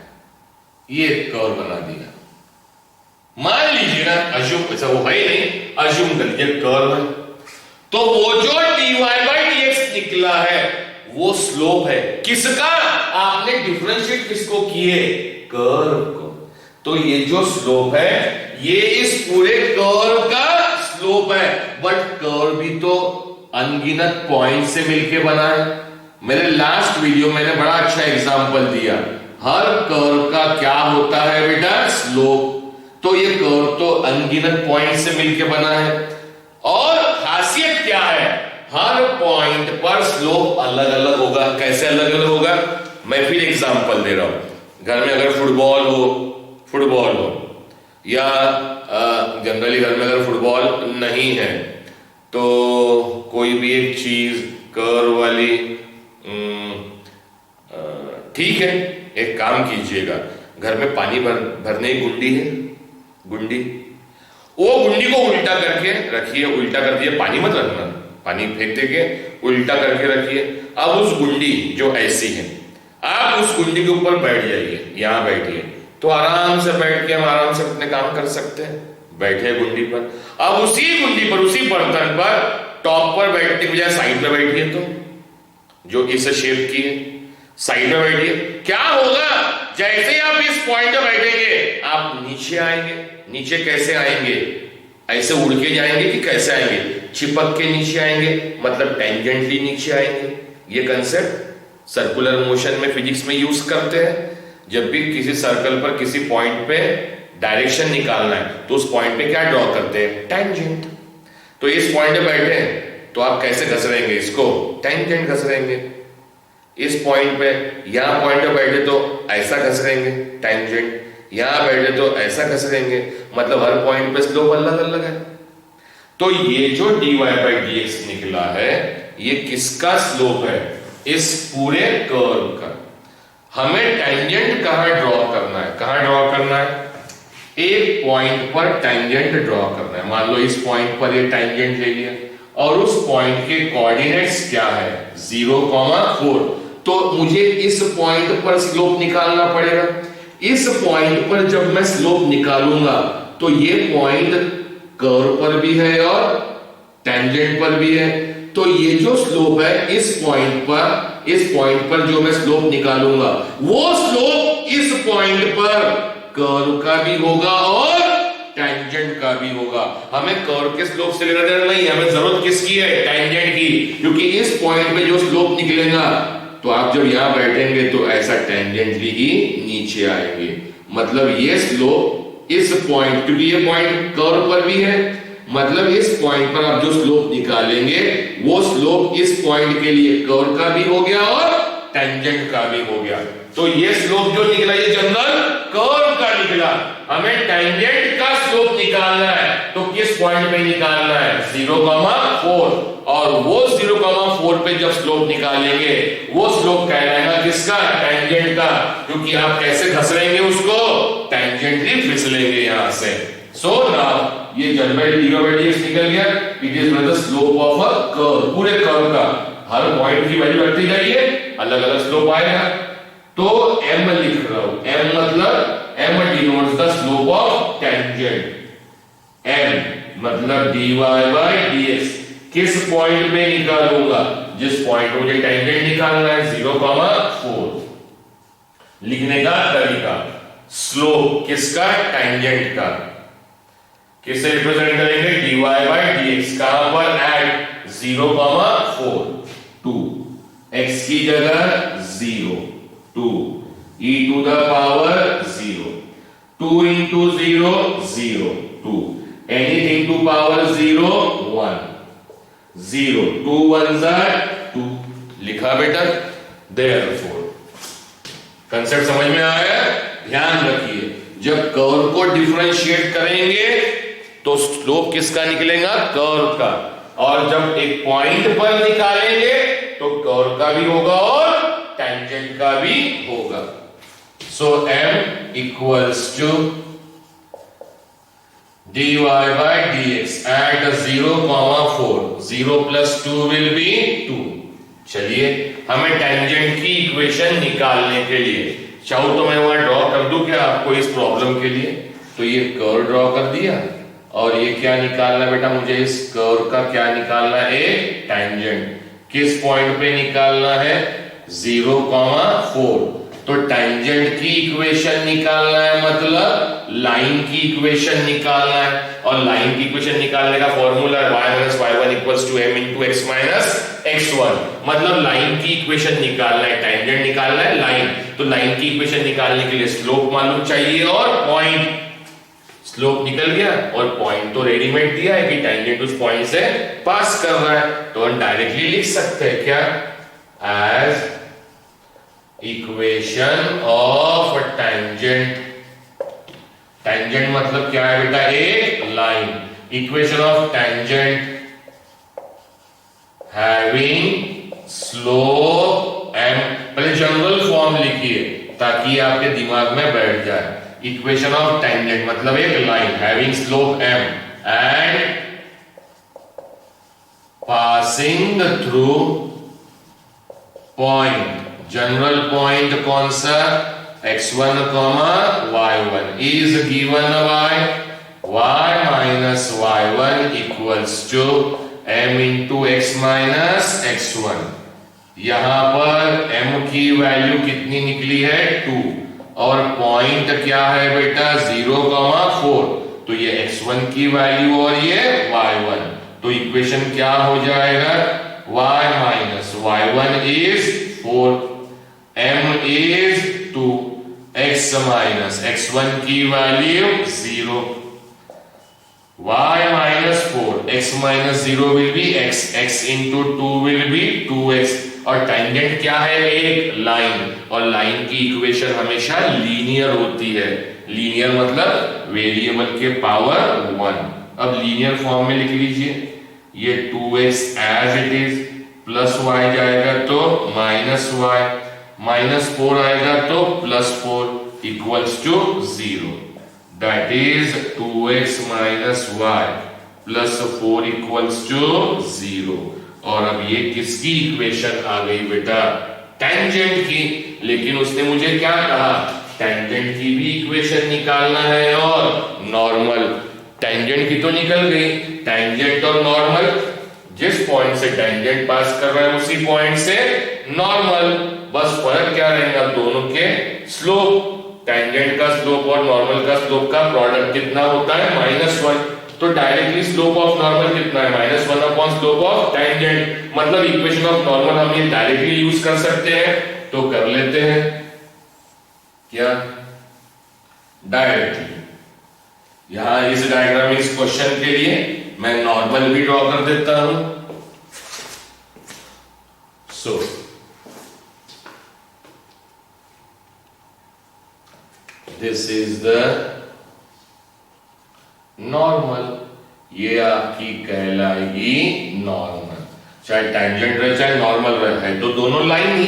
Speaker 1: ये कर्व बना दिया, मान लीजिए ना, अज्यूम, ऐसा वो है ही नहीं, अज्यूम कर लीजिए कर्व है, तो वो जो dy by dx निकला है वो स्लोप है किसका? आपने डिफरेंशिएट किसको किए? कर्व को। तो ये जो स्लोप है ये इस पूरे कर्व का स्लोप है, बट कर्व भी तो अनगिनत पॉइंट से मिलके बना है। मेरे लास्ट वीडियो मैंने बड़ा अच्छा एग्जांपल दिया, हर कर्व का क्या होता है बेटा? स्लोप। तो ये कर्व तो अनगिनत पॉइंट से मिलके बना है, और खासियत क्या है? हर पॉइंट पर स्लोप अलग अलग होगा। कैसे अलग अलग होगा? मैं फिर एग्जांपल दे रहा हूं। घर में अगर फुटबॉल हो या जनरली घर में अगर फुटबॉल नहीं है तो कोई भी एक चीज कर्व वाली, ठीक है, एक काम कीजिएगा, घर में पानी भरने की गुंडी है, गुंडी, वो गुंडी को उल्टा करके रखिए, उल्टा कर दिए, पानी मत रखना, पानी फेंक देके उल्टा करके रखिए। अब उस गुंडी जो ऐसी है, आप उस गुंडी के ऊपर बैठ जाइए, यहां बैठिए, तो आराम से बैठ के हम आराम से अपने काम कर सकते हैं। बैठे गुंडी पर, अब उसी गुंडी पर, उसी बर्तन पर टॉप पर बैठने के बजाय साइड पे बैठिए, तो जो इस शेप की है साइड में बैठिए। क्या होगा? जैसे ही आप इस पॉइंट पे बैठेंगे आप नीचे आएंगे। नीचे कैसे आएंगे? ऐसे उड़ के जाएंगे कि कैसे आएंगे? चिपक के नीचे आएंगे, मतलब टेंजेंटली नीचे आएंगे। ये कंसेप्ट सर्कुलर मोशन में फिजिक्स में यूज करते हैं। जब भी किसी सर्कल पर किसी पॉइंट पे डायरेक्शन निकालना है तो उस पॉइंट पे क्या ड्रॉ करते हैं? टेंजेंट। तो इस पॉइंट पे बैठे हैं तो आप कैसे घसरेंगे इसको? टेंजेंट घसरेंगे। इस पॉइंट पे, यहां पॉइंट पे बैठे तो ऐसा घसरेंगे, टेंजेंट, यहां बैठे तो ऐसा घसरेंगे, मतलब हर पॉइंट पे स्लोप अलग अलग है। तो ये जो dy by dx निकला है ये किसका स्लोप है? इस पूरे कर्व का। हमें टेंजेंट कहां ड्रॉ करना है? कहां ड्रॉ करना है? एक पॉइंट पर टेंजेंट ड्रॉ करना है। मान लो इस पॉइंट पर ये टेंजेंट ले लिया और उस पॉइंट के कोऑर्डिनेट्स क्या है? 0,4। तो मुझे इस पॉइंट पर स्लोप निकालना पड़ेगा। इस पॉइंट पर जब मैं स्लोप निकालूंगा तो ये पॉइंट कर्व पर भी है और टेंजेंट पर भी है। तो ये जो स्लोप है इस पॉइंट पर जो मैं स्लोप निकालूंगा वो स्लोप इस पॉइंट पर कर्व का भी होगा और टेंजेंट का भी होगा। हमें कर्व के स्लोप से लेना देना नहीं, हमें जरूरत किसकी है? टेंजेंट की। क्योंकि इस पॉइंट पे जो स्लोप निकलेगा तो आप जब यहां बैठेंगे तो ऐसा टेंजेंटली ही नीचे आएंगे। मतलब ये स्लोप इस पॉइंट, क्योंकि ये पॉइंट कर्व पर भी है, मतलब इस पॉइंट पर आप जो स्लोप निकालेंगे वो स्लोप इस पॉइंट के लिए कर्व का भी हो गया और टेंजेंट का भी हो गया। तो ये स्लोप जो निकला ये जनरल कर्व का निकला। हमें टेंजेंट का स्लोप निकालना है तो किस पॉइंट पे निकालना है? 0,4। और वो 0,4 पे जब स्लोप निकालेंगे वो स्लोप कहलाएगा किसका? टेंजेंट का। क्योंकि आप कैसे घसरेंगे उसको? टेंजेंटली फिसलेंगे यहां से। सो नाउ ये जनरल dy by dx निकल गया। It is the slope of a curve, पूरे कर्व का। हर पॉइंट की वैल्यू रखती जाइए, अलग अलग स्लोप आएगा। तो m लिख रहा हूं, m मतलब m denotes the slope of tangent, m मतलब dy by dx। किस पॉइंट में निकालूंगा? जिस पॉइंट को मुझे टेंजेंट निकालना है, 0,4। लिखने का तरीका, स्लोप किसका? टैंजेंट का। किससे रिप्रेजेंट करेंगे? dy by dx। कहां पर? एट 0,4 2 x की जगह 0 2 e to the power 0 2 into 0 0 2 anything to power 0 1 0 2 1s are 2 लिखा बेटा। therefore कंसेप्ट समझ में आया? ध्यान रखिए, जब कर्व को डिफरेंशिएट करेंगे तो स्लोप किसका निकलेगा? कर्व का। और जब एक पॉइंट पर निकालेंगे तो कर्व का भी होगा और टेंजेंट का भी होगा। So m equals to dy by dx at 0,4 0 plus 2 will be 2। चलिए हमें टेंजेंट की इक्वेशन निकालने के लिए, चाहो तो मैं वहां ड्रॉ कर दूं क्या आपको इस प्रॉब्लम के लिए? तो ये कर्व ड्रॉ कर दिया और ये क्या निकालना बेटा? मुझे इस कर्व का क्या निकालना है? टेंजेंट। किस पॉइंट पे निकालना है? 0,4। तो टेंजेंट की इक्वेशन निकालना है, मतलब लाइन की इक्वेशन निकालना है। और लाइन की इक्वेशन निकालने का फॉर्मूला है y - y1 = m × x - x1। मतलब लाइन की इक्वेशन निकालना है, टेंजेंट निकालना है, लाइन। तो लाइन की इक्वेशन निकालने के लिए स्लोप मालूम चाहिए और पॉइंट। स्लोप निकल गया और पॉइंट तो रेडीमेड दिया है कि टेंजेंट उस पॉइंट से पास कर रहा है, तो हम डायरेक्टली लिख सकते हैं क्या? As equation of tangent. Tangent मतलब क्या है बेटा? एक line. Equation of tangent having slope m। पहले जनरल फॉर्म लिखिए ताकि आपके दिमाग में बैठ जाए। इक्वेशन ऑफ टेंजेंट मतलब एक line having slope m and passing through point. General point कौन सा? x1, y1 is given by y - y1 equals to m × x - x1। यहां पर m की वैल्यू कितनी निकली है? 2। और पॉइंट क्या है बेटा? 0,4। तो ये x1 की वैल्यू और ये y1। तो इक्वेशन क्या हो जाएगा? y - y1 is 4, m is 2, x - x1 की value 0, y - 4 x - 0 will be x, x into 2 will be 2x। और टेंजेंट क्या है? एक लाइन। और लाइन की इक्वेशन हमेशा लीनियर होती है। लीनियर मतलब वेरिएबल के पावर 1। अब लीनियर फॉर्म में लिख लीजिए, ये 2x as it is, plus y जाएगा तो माइनस y, -4 आएगा तो +4 equals to 0। That is 2x - y + 4 equals to 0। और अब ये किसकी इक्वेशन आ गई बेटा? टेंजेंट की। लेकिन उसने मुझे क्या कहा? टेंजेंट की भी इक्वेशन निकालना है और नॉर्मल। टेंजेंट की तो निकल गई, टेंजेंट और नॉर्मल। जिस पॉइंट से टेंजेंट पास कर रहा है उसी पॉइंट से नॉर्मल। बस फर्क क्या रहेगा? दोनों के स्लोप। टेंजेंट का स्लोप और नॉर्मल का स्लोप का प्रोडक्ट कितना होता है? -1। तो डायरेक्टली स्लोप ऑफ नॉर्मल कितना है? -1 अपॉन स्लोप ऑफ टेंजेंट। मतलब इक्वेशन ऑफ नॉर्मल हम ये डायरेक्टली यूज कर सकते हैं, तो कर लेते हैं। क्या? डायरेक्टली। यहां इस डायग्राम इस क्वेश्चन के लिए मैं नॉर्मल भी ड्रॉ कर देता हूं। So this is the normal. ये आपकी कहलाएगी नॉर्मल। चाहे टेंजेंट रहे चाहे नॉर्मल रहे, है तो दोनों लाइन ही।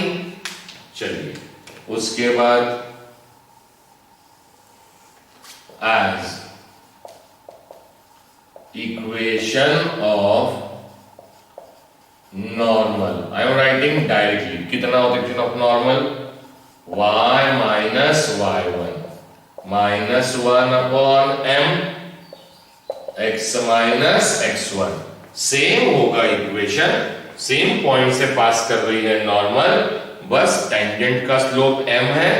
Speaker 1: चलिए उसके बाद as equation of normal I am writing directly. कितना होता है equation of normal? y - y1 -1 upon m x - x1। Same होगा इक्वेशन, सेम पॉइंट से पास कर रही है नॉर्मल। बस टेंजेंट का स्लोप m है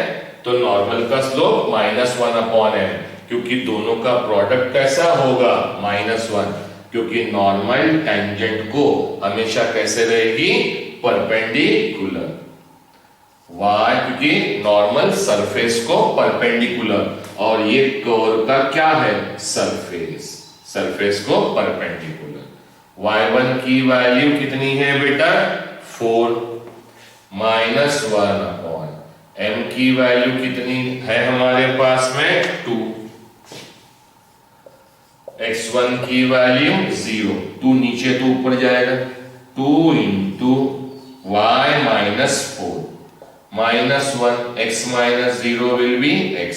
Speaker 1: तो नॉर्मल का स्लोप -1/m, क्योंकि दोनों का प्रोडक्ट कैसा होगा -1, क्योंकि नॉर्मल टेंजेंट को हमेशा कैसे रहेगी, परपेंडिकुलर। वाई, क्योंकि नॉर्मल सरफेस को परपेंडिकुलर, और ये कर्व का क्या है, सरफेस को परपेंडिकुलर। y1 की वैल्यू कितनी है बेटा, 4 -1/m की वैल्यू कितनी है हमारे पास में, 2, x1 की वैल्यू 0, 2 नीचे तो ऊपर जाएगा, 2 into y -4 -1, x -0 will be x,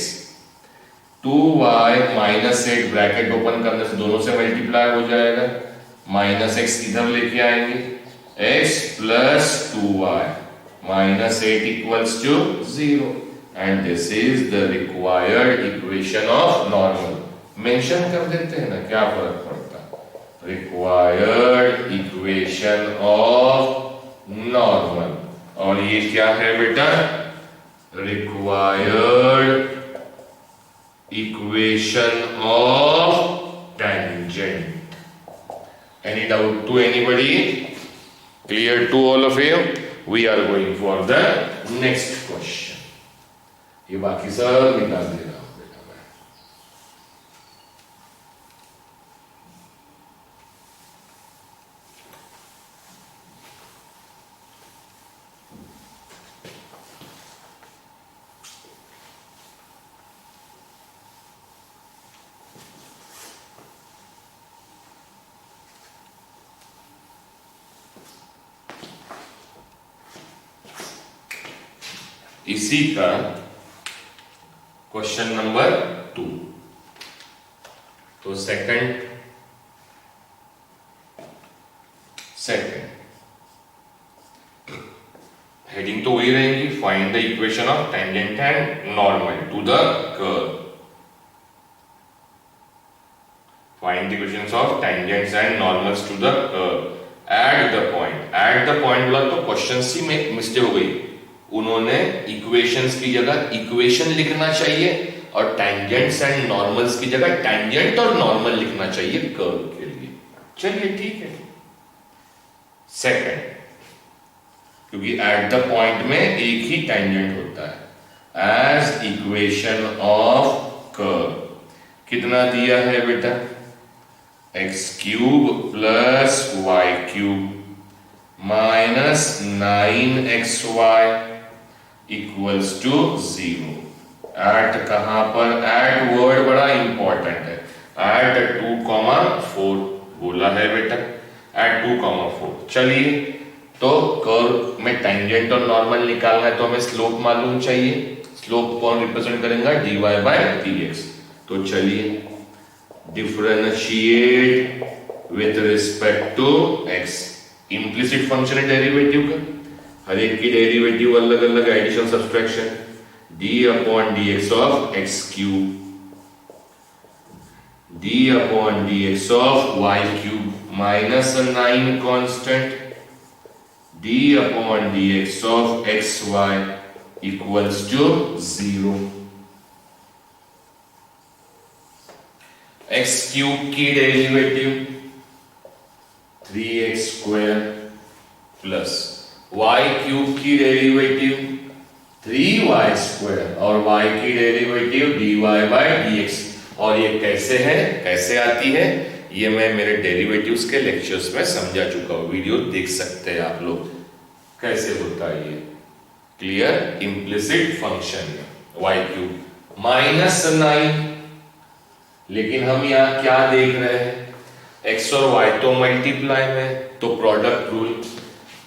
Speaker 1: 2y -8 bracket open करने से दोनों से मल्टीप्लाई हो जाएगा, -x इधर लेके आएंगे, x plus 2y -8 equals to 0, and this is the required equation of normal. Mention कर देते हैं ना, क्या फर्क पड़ता, रिक्वायर्ड इक्वेशन ऑफ नॉर्मल। और ये क्या है बेटा, required equation of tangent. Any doubt to anybody, clear to all of you? We are going for the next question. ये बाकी सब निकाल दे रहा हूं बेटा मैं। इसी का क्वेश्चन नंबर 2, तो सेकंड हेडिंग तो वही रहेगी, find the equation of tangent and normal to the curve. Find the equations of tangents and normals to the curve at the point बोला तो क्वेश्चन सी में मिस्टेक हो गई, उन्होंने इक्वेशंस की जगह इक्वेशन लिखना चाहिए और टेंजेंट्स एंड नॉर्मल्स की जगह टेंजेंट और नॉर्मल लिखना चाहिए कर्व के लिए। चलिए ठीक है। सेकंड, क्योंकि एट द पॉइंट में एक ही टेंजेंट होता है, एज इक्वेशन ऑफ कर्व कितना दिया है बेटा, x³ plus y³ minus 9xy equals to 0। At कहां पर, एट वर्ड बड़ा इंपॉर्टेंट है, एट 2,4 बोला है बेटा, एट 2,4। चलिए, तो कर्व में टेंजेंट और नॉर्मल निकालना है तो हमें स्लोप मालूम चाहिए। स्लोप कौन रिप्रेजेंट करेंगे, dy/dx। तो चलिए, differentiate with respect to x। Implicit function है डेरिवेटिव का, हर एक की डेरिवेटिव अलग अलग, addition subtraction, d/dx of x³ d/dx of y³ minus 9 constant d/dx of xy equals to 0। x³ की डेरिवेटिव 3x² प्लस y³ की डेरिवेटिव 3y² और y की डेरिवेटिव dy/dx। और ये कैसे है, कैसे आती है, ये मैं मेरे डेरिवेटिव्स के लेक्चर्स में समझा चुका हूं, वीडियो देख सकते हैं आप लोग कैसे होता है ये। Clear, implicit function y³ minus 9, लेकिन हम यहां क्या देख रहे हैं, x और y तो मल्टीप्लाई में, तो प्रोडक्ट रूल,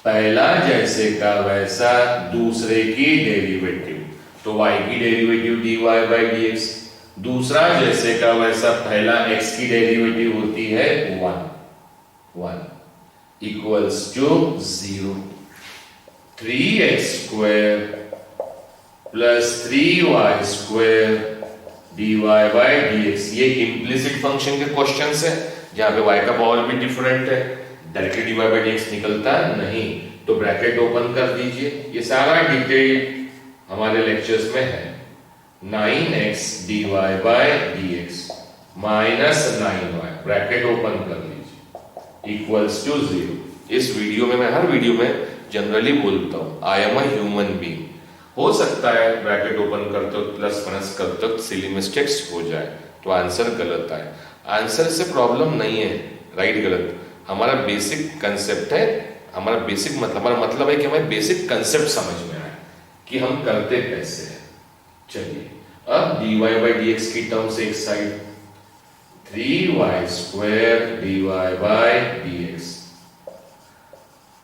Speaker 1: पहला जैसे का वैसा दूसरे की डेरिवेटिव, तो y की डेरिवेटिव dy/dx, दूसरा जैसे का वैसा पहला x की डेरिवेटिव होती है 1 equals to 0। 3x² plus 3y² dy/dx। ये इम्प्लिसिट फंक्शन के क्वेश्चंस है जहां पे y का पावर भी डिफरेंट है, डायरेक्टली dy/dx निकलता नहीं, तो ब्रैकेट ओपन कर दीजिए। ये सारा डिटेल हमारे लेक्चर्स में है, 9x dy by dx minus 9y, bracket open कर लीजिए, इक्वल्स टू 0। इस वीडियो में, मैं हर वीडियो में जनरली बोलता हूं, I am a human being. हो सकता है ब्रैकेट ओपन करते वक्त प्लस माइनस करते वक्त सिली मिस्टेक्स हो जाए तो आंसर गलत आए। आंसर से प्रॉब्लम नहीं है, राइट गलत, हमारा बेसिक कंसेप्ट है, हमारा मतलब है कि हमें बेसिक कंसेप्ट समझ में आए कि हम करते कैसे हैं। चलिए अब dy बाई dx की टर्म से एक side, 3y square dy by dx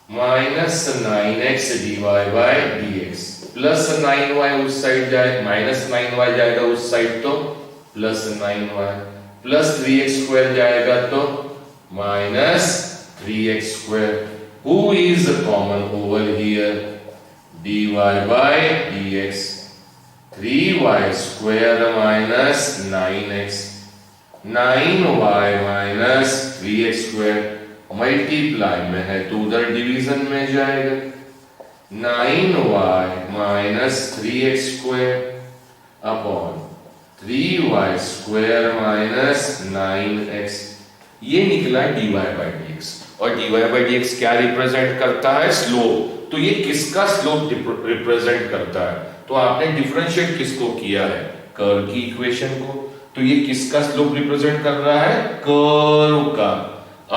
Speaker 1: minus 9x dy by dx plus 9y उस साइड जाए, माइनस 9y जाएगा उस साइड तो plus 9y, plus 3x square जाएगा तो minus 3x square. Who is common over here, dy by dx 3y square minus 9x, 9y minus 3x square multiply में है तो उधर डिवीजन में जाएगा, 9y minus 3x square upon 3y square minus 9x, ये निकला dy बाई dx। और dy by dx क्या रिप्रेजेंट करता है, स्लोप। तो ये किसका स्लोप रिप्रेजेंट करता है, तो आपने डिफरेंशिएट किसको किया है, कर्व की इक्वेशन को, तो ये किसका स्लोप रिप्रेजेंट कर रहा है, कर्व का।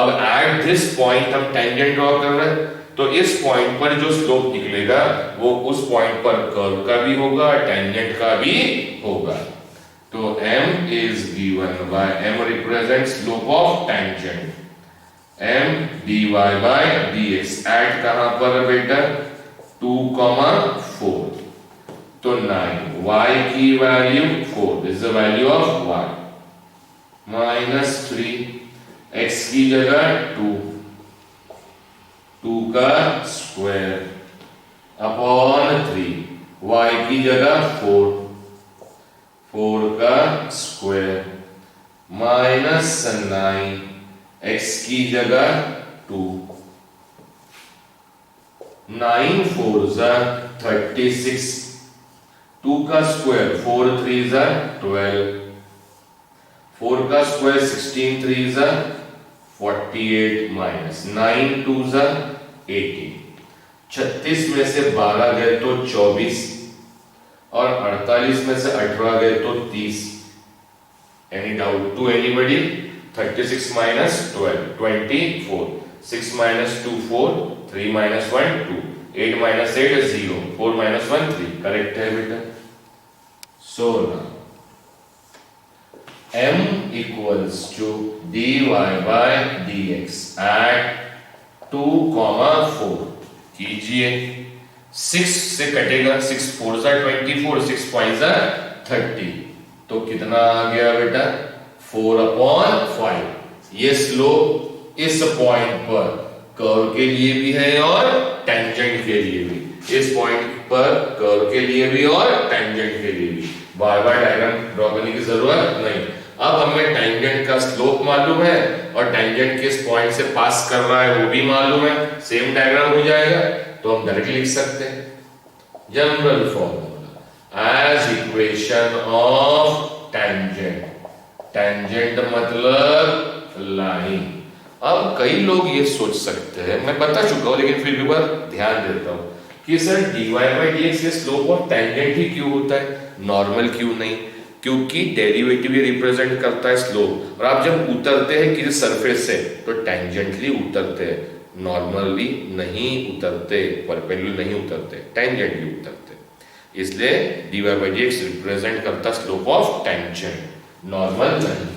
Speaker 1: अब एट दिस पॉइंट हम टेंजेंट ड्रॉ कर रहे हैं, तो इस पॉइंट पर जो स्लोप निकलेगा वो उस पॉइंट पर कर्व का भी होगा, टेंजेंट का भी होगा। तो m is given by, m represents slope of tangent, m dy by dx at कहां पर बेटा, 2,4, तो 9, y की value 4, this is the value of y, minus 3, x की जगह 2, 2 का स्क्वायर अपॉन 3, y की जगह 4, 4 का स्क्वायर माइनस 9, x की जगह 2, 9 4 जा 36, 2 का स्क्वायर 4 3 जा 12, 4 का स्क्वायर 16 3 जा 48 माइनस 9 2 जा 18, 36 में से 12 गए तो 24 और 48 में से 18 गए तो 30। Any doubt to anybody, 36 minus 12 24, 6 minus 2 4, 3 minus 1 2, 8 minus 8 0, 4 minus 1 3, correct है बेटा। So now m equals to dy by dx at 2,4 कीजिए, 6 से कटेगा, 6 4 जा 24, 6 5 जा 30, तो कितना आ गया बेटा, 4/5। ये स्लोप इस पॉइंट पर कर्व के लिए भी है और टेंजेंट के लिए भी, इस पॉइंट पर कर्व के लिए भी और टेंजेंट के लिए भी, बार बार डायग्राम ड्रॉ करने की जरूरत नहीं। अब हमें टेंजेंट का स्लोप मालूम है और टेंजेंट किस पॉइंट से पास कर रहा है वो भी मालूम है, सेम डायग्राम हो जाएगा, तो हम डायरेक्टली लिख सकते हैं general formula as equation of tangent. Tangent मतलब लाइन। अब कई लोग ये सोच सकते हैं, मैं बता चुका हूं लेकिन फिर भी बार ध्यान देता हूं कि सर dy बाई dx ये स्लोप ऑफ टेंजेंट ही क्यों होता है, नॉर्मल क्यों नहीं, क्योंकि डेरिवेटिव ये रिप्रेजेंट करता है स्लोप, और आप जब उतरते हैं किसी सरफेस से तो टेंजेंटली उतरते हैं, नॉर्मली नहीं उतरते, परपेंडिकुलर नहीं उतरते, टेंजेंटली उतरते, इसलिए dy बाई dx रिप्रेजेंट करता है स्लोप ऑफ टेंजेंट, नॉर्मल नहीं।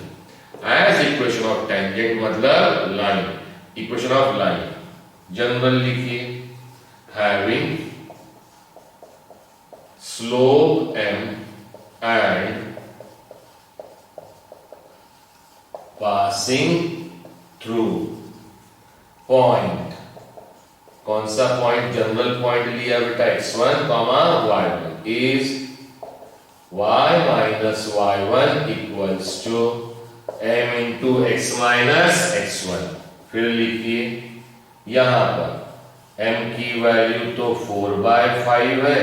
Speaker 1: एज इक्वेशन ऑफ टेंजेंट मतलब line, equation of line general लिखिए, having slope m and passing through point, कौन सा पॉइंट, जनरल पॉइंट लिया बेटा x1, y1 is y minus y1 equals to m into x minus x1। फिर लिखिए यहां पर m की वैल्यू तो 4/5 है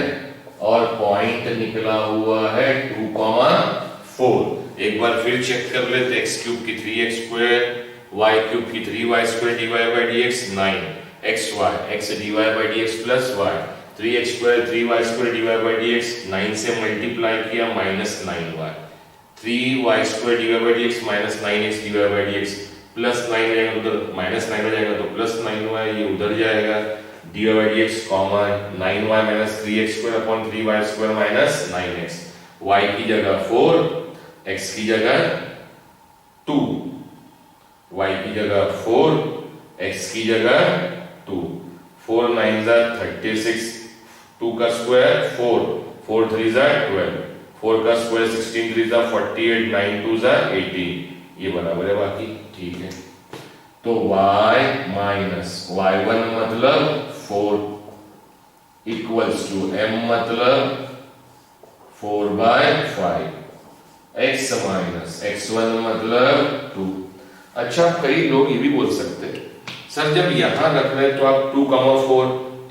Speaker 1: और पॉइंट पॉइंट निकला हुआ है 2,4। एक बार फिर चेक कर लेते, एक्स क्यूब की 3x स्क्वायर, वाई क्यूब की 3y square dy by dx 9xy, x dy by dx plus y, 3x square 3y square dy by dx 9 से मल्टीप्लाई किया -9y, 3y square dy by dx -9x dy by dx plus 9 जाएगा उधर, -9 हो जाएगा तो plus 9y, ये उधर जाएगा, dy by dx common, 9y minus 3x square upon 3y square minus 9x, y की जगह 4, x की जगह 2, y की जगह 4, x की जगह 2, 4 9 जा 36, 2 का स्क्वायर 4, 4 3 जा 12, 4 का स्क्वायर 16 3 जा 48, 9 2 जा 18, ये बराबर है बाकी, ठीक है। तो y माइनस y1 मतलब 4 इक्वल्स टू m मतलब 4/5, x माइनस x1 मतलब 2। अच्छा, कई लोग ये भी बोल सकते हैं सर जब यहां रख रहे तो आप 2,4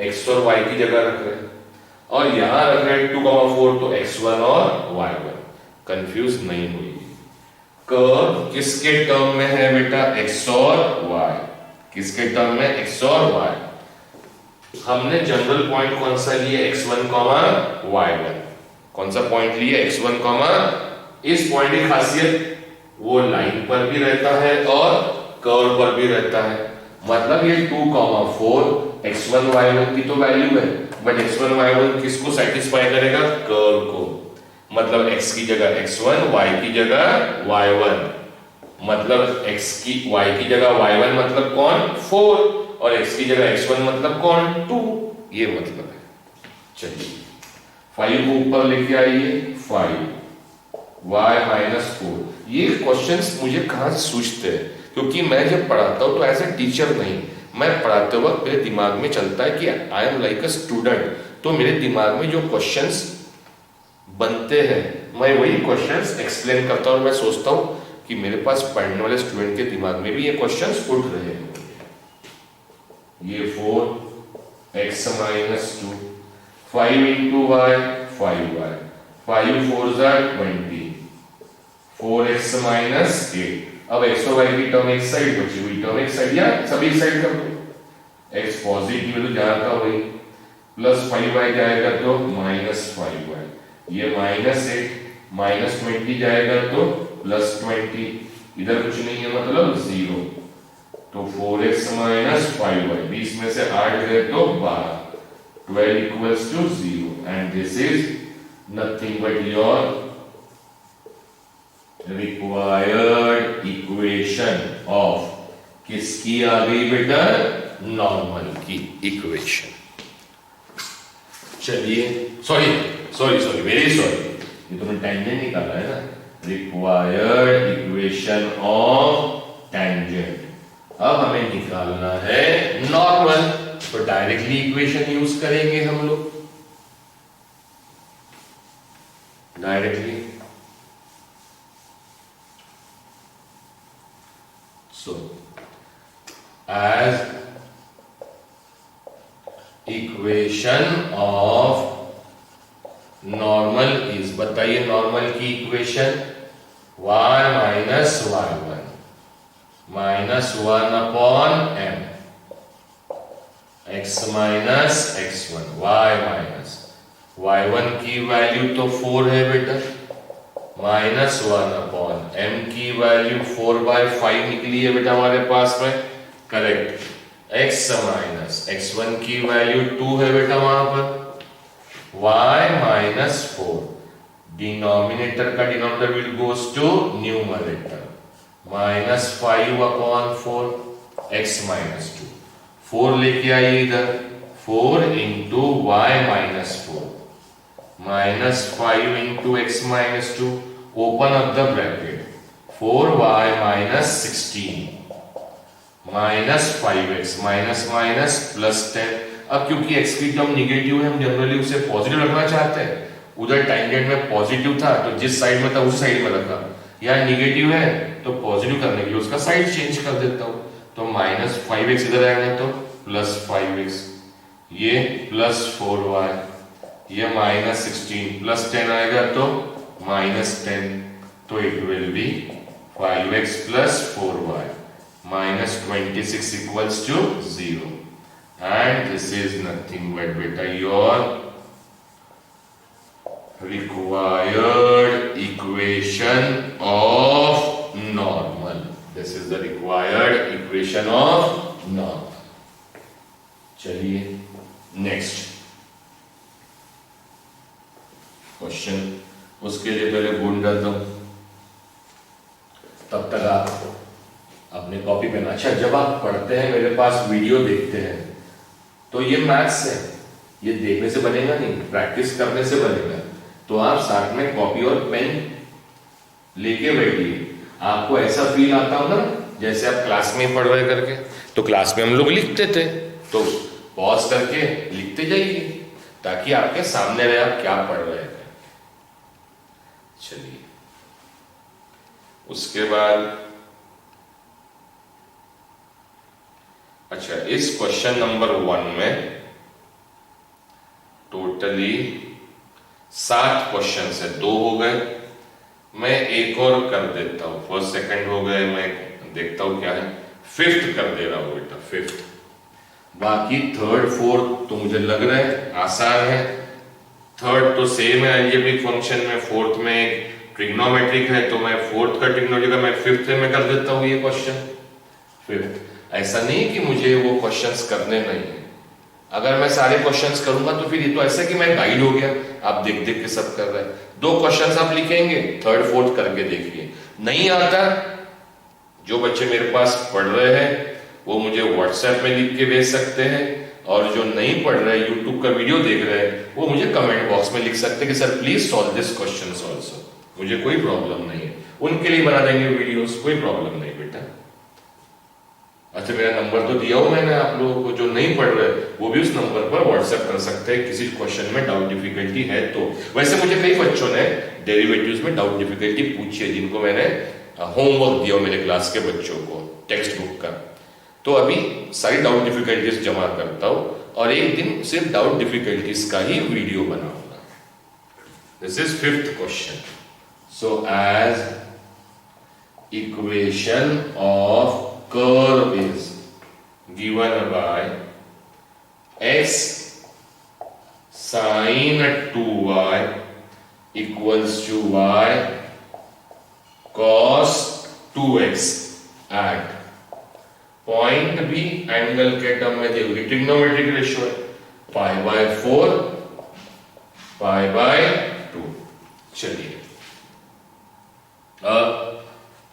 Speaker 1: x और y की जगह रख रहे हैं, और यहां रख रहे 2,4 तो x1 और y1, कंफ्यूज नहीं हुई। कर्व किसके टर्म में है बेटा? x और y। किसके टर्म में? x और y। हमने जनरल पॉइंट कौन सा लिए? x1, y1। कौन सा पॉइंट लिए? x1, इस पॉइंट की खासियत वो लाइन पर भी रहता है और कर्व पर भी रहता है। मतलब ये 2,4 x1 y1 की तो वैल्यू है, बट x1 y1 किसको सेटिस्फाई करेगा? कर्व को। मतलब x की जगह x1, y की जगह y1, मतलब x की y की जगह y1 मतलब कौन? 4, और x की जगह x1 मतलब कौन? 2, ये मतलब है। चलिए 5 को ऊपर लेके आइए, 5 y माइनस 4। ये क्वेश्चंस मुझे कहाँ से सूझते हैं? क्योंकि मैं जब पढ़ाता हूँ तो एज ए टीचर नहीं, मैं पढ़ाते वक्त मेरे दिमाग में चलता है कि I am like a student, तो मेरे दिमाग में जो क्वेश्चंस बनते हैं मैं वही क्वेश्चंस एक्सप्लेन करता हूँ, और मैं सोचता हूँ कि मेरे पास पढ़ने वाले स्टूडेंट के दिमाग में भी ये क्वेश्चंस उठ रहे हैं। ये 4x minus 2, 5 into Y 5y, 5 4 जा 20, 4x माइनस 8। अब x और y की टर्म एक साइड बची हुई टर्म एक साइड, या सभी साइड कर दो, x पॉजिटिव है तो जहां था वही, प्लस 5y जाएगा तो माइनस 5y, ये -8 -20 जाएगा तो +20, इधर कुछ नहीं है मतलब 0, तो 4x माइनस 5y, 20 में से 8 गए तो 12, 12 equals to 0, and this is nothing but your required equation of, किसकी आ गई बेटा? नॉर्मल की इक्वेशन। चलिए सॉरी वेरी सॉरी, ये तो मैं टेंजेंट निकाला है ना, रिक्वायर्ड इक्वेशन ऑफ टेंजेंट। अब हमें निकालना है नॉर्मल, तो डायरेक्टली इक्वेशन यूज करेंगे हम लोग, directly. So as equation of normal is, बताइए नॉर्मल की equation, y minus y1 -1 upon m, x minus x1, y minus y1 की वैल्यू तो 4 है बेटा, -1 अपॉन m की वैल्यू 4/5 निकली है बेटा हमारे पास में, करेक्ट। x माइनस x1 की वैल्यू 2 है बेटा वहां पर, y माइनस 4, डिनोमिनेटर का denominator will goes to numerator, -5 upon 4, x minus 2, 4 लेके आइए इधर, 4 into y minus 4, -5 into x minus 2, open up the bracket, 4y minus 16 -5x minus minus +10। अब क्योंकि x की टर्म निगेटिव है, हम जनरली उसे पॉजिटिव रखना चाहते हैं, उधर टेंजेंट में पॉजिटिव था तो जिस साइड में था उसी साइड में रखा, यहाँ निगेटिव है तो पॉजिटिव करने के लिए उसका साइड चेंज कर देता हूँ, तो -5x इधर आएगा तो +5x, ये +4y, ये -16 प्लस 10 आएगा तो -10, तो it will be 5x plus 4y -26 equals to 0 and this is nothing but बेटा your required equation of normal. This is the required equation of normal. चलिए नेक्स्ट क्वेश्चन, उसके लिए पहले बोर्ड डाल दो, तब तक आप अपने कॉपी पेन। अच्छा, जब आप पढ़ते हैं मेरे पास वीडियो देखते हैं तो ये मैथ्स है, ये देखने से बनेगा नहीं, प्रैक्टिस करने से बनेगा। तो आप साथ में कॉपी और पेन लेके बैठिए, आपको ऐसा फील आता होगा ना जैसे आप क्लास में पढ़ रहे करके। तो क्लास में हम लोग लिखते थे, तो पॉज करके लिखते जाइए ताकि आपके सामने रहे आप क्या पढ़ रहे थे। चलिए, उसके बाद अच्छा, इस क्वेश्चन नंबर 1 में टोटली 7 क्वेश्चन है, 2 हो गए, मैं एक और कर देता हूं, फर्स्ट सेकंड हो गए, मैं देखता हूं क्या है, 5th कर दे रहा हूं बेटा, 5th। बाकी 3rd 4th तो मुझे लग रहा है आसान है। 3rd तो सेम है अलजेब्रिक फंक्शन में, 4th में ट्रिग्नोमेट्रिक है, तो मैं 4th का ट्रिग्नोमेट्रिक मैं 5th में कर देता हूं ये क्वेश्चन 5th। ऐसा नहीं कि मुझे वो क्वेश्चंस करने नहीं है, अगर मैं सारे क्वेश्चंस करूंगा तो फिर ये तो ऐसा कि मैं गाइड हो गया, आप देख देख के सब कर रहे हैं। 2 क्वेश्चंस आप लिखेंगे, 3rd 4th करके देखिए। नहीं आता, जो बच्चे मेरे पास पढ़ रहे हैं वो मुझे व्हाट्सएप में लिख के भेज सकते हैं, और जो नहीं पढ़ रहे यूट्यूब का वीडियो देख रहे हैं वो मुझे कमेंट बॉक्स में लिख सकते हैं कि sir please solve this questions also. मुझे कोई प्रॉब्लम नहीं है, उनके लिए बना देंगे वीडियोस, कोई प्रॉब्लम नहीं बेटा। अच्छा, मेरा नंबर तो दिया हो मैंने आप लोगों को, जो नहीं पढ़ रहे वो भी उस नंबर पर व्हाट्सएप कर सकते हैं किसी क्वेश्चन में डाउट डिफिकल्टी है तो। वैसे मुझे कई बच्चों ने डेरिवेटिव्स में डाउट डिफिकल्टी पूछी है, जिनको मैंने होमवर्क दिया मेरे क्लास के बच्चों को टेक्स्ट बुक का। तो अभी सारी डाउट डिफिकल्टीज जमा करता हूं और एक दिन सिर्फ डाउट डिफिकल्टीज का ही वीडियो बनाऊंगा। This is 5th question. So as equation of curve is given by x sin 2y equals to y cos 2x at point B angle के टर्म में देखोगे ट्रिग्नोमेट्रिक रेशियो है π/4 π/2। चलिए,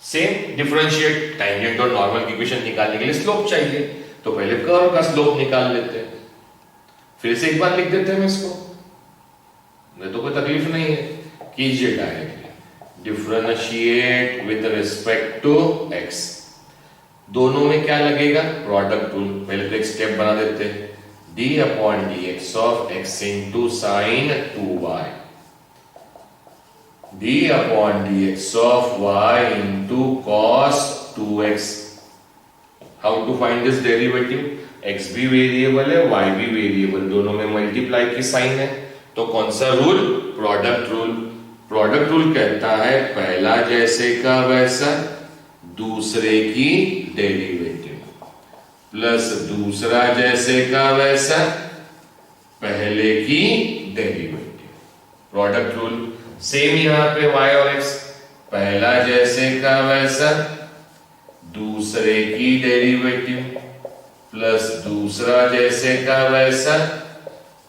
Speaker 1: सेम डिफरेंशिएट टैंजेंट और normal की equation निकालने के लिए स्लोप चाहिए, तो पहले कर्व का स्लोप निकाल लेते हैं, फिर से एक बार लिख देते हैं इसको, मुझे तो कोई तकलीफ नहीं है। कीजिए directly differentiate with respect to x, दोनों में क्या लगेगा, प्रोडक्ट रूल। पहले तो एक स्टेप बना देते हैं, d/dx of x into sine 2y, d/dx of y into cos 2x। How to find this derivative? x भी वेरिएबल है, y भी वेरिएबल, दोनों में मल्टीप्लाई की साइन है, तो कौन सा rule, product rule. Product rule कहता है पहला जैसे का वैसा दूसरे की डेरिवेटिव प्लस दूसरा जैसे का वैसा पहले की डेरिवेटिव। प्रोडक्ट रूल सेम यहां पे y और x, पहला जैसे का वैसा दूसरे की डेरिवेटिव प्लस दूसरा जैसे का वैसा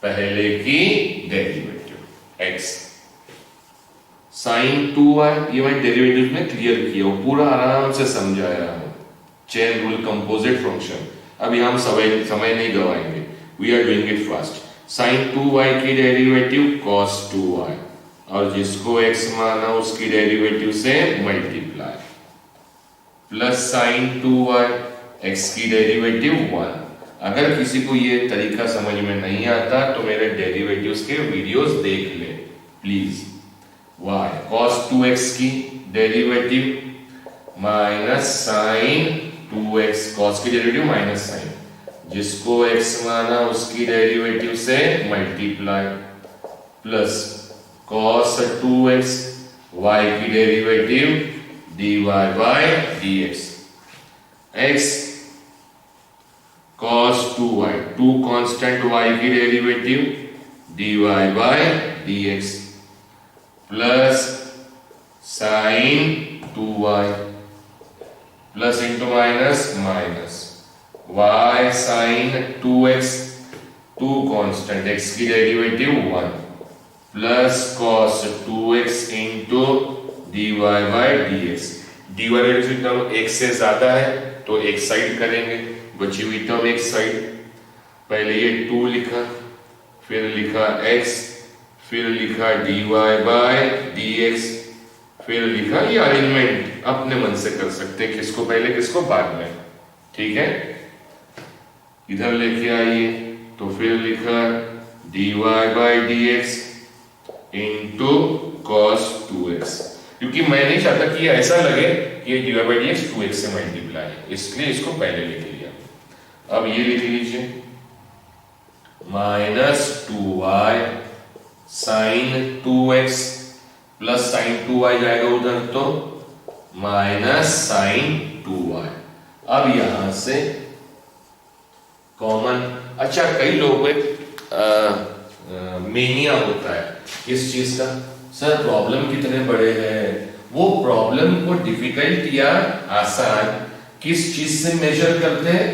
Speaker 1: पहले की डेरिवेटिव x। साइन 2y ये मैं डेरिवेटिव में क्लियर किया हूं, पूरा आराम से समझाया हूं, चेन रूल कंपोजिट फंक्शन। अब यहां हम समय नहीं गवाएंगे, we are doing it fast. Sine 2y की डेरिवेटिव cos 2y, और जिसको x माना उसकी डेरिवेटिव से multiply, plus sine 2y x की डेरिवेटिव 1। अगर किसी को ये तरीका समझ में नहीं आता तो मेरे डेरिवेटिव्स के वीडियोस देख ले प्लीज। y cos 2x की derivative minus sine 2x, cos की डेरिवेटिव माइनस साइन, जिसको x माना उसकी डेरिवेटिव से multiply, plus cos 2x, y की derivative dy by dx, x cos 2y, 2 constant y की derivative dy by dx, plus sin 2y, plus into minus minus y sin 2x, 2 constant x की derivative 1, plus cos 2x into dy by dx, dy by dx term एक से ज्यादा है तो एक side करेंगे, बची हुई टर्म एक साइड, पहले ये 2 लिखा, फिर लिखा x, फिर लिखा dy by dx, फिर लिखा, ये अरेंजमेंट अपने मन से कर सकते हैं, किसको पहले किसको बाद में, ठीक है। इधर लेके आइए तो फिर लिखा dy by dx into cos 2x, क्योंकि मैं नहीं चाहता कि ऐसा लगे कि ये dy by dx 2x से मल्टीप्लाई है, इसलिए इसको पहले लिख लिया। अब ये लिख लीजिए minus 2y sine 2x, plus sine 2y जाएगा उधर तो माइनस साइन 2y। अब यहां से कॉमन, अच्छा कई लोगों को मेनिया होता है किस चीज का, सर प्रॉब्लम कितने बड़े हैं, वो प्रॉब्लम को डिफिकल्ट या आसान किस चीज से मेजर करते हैं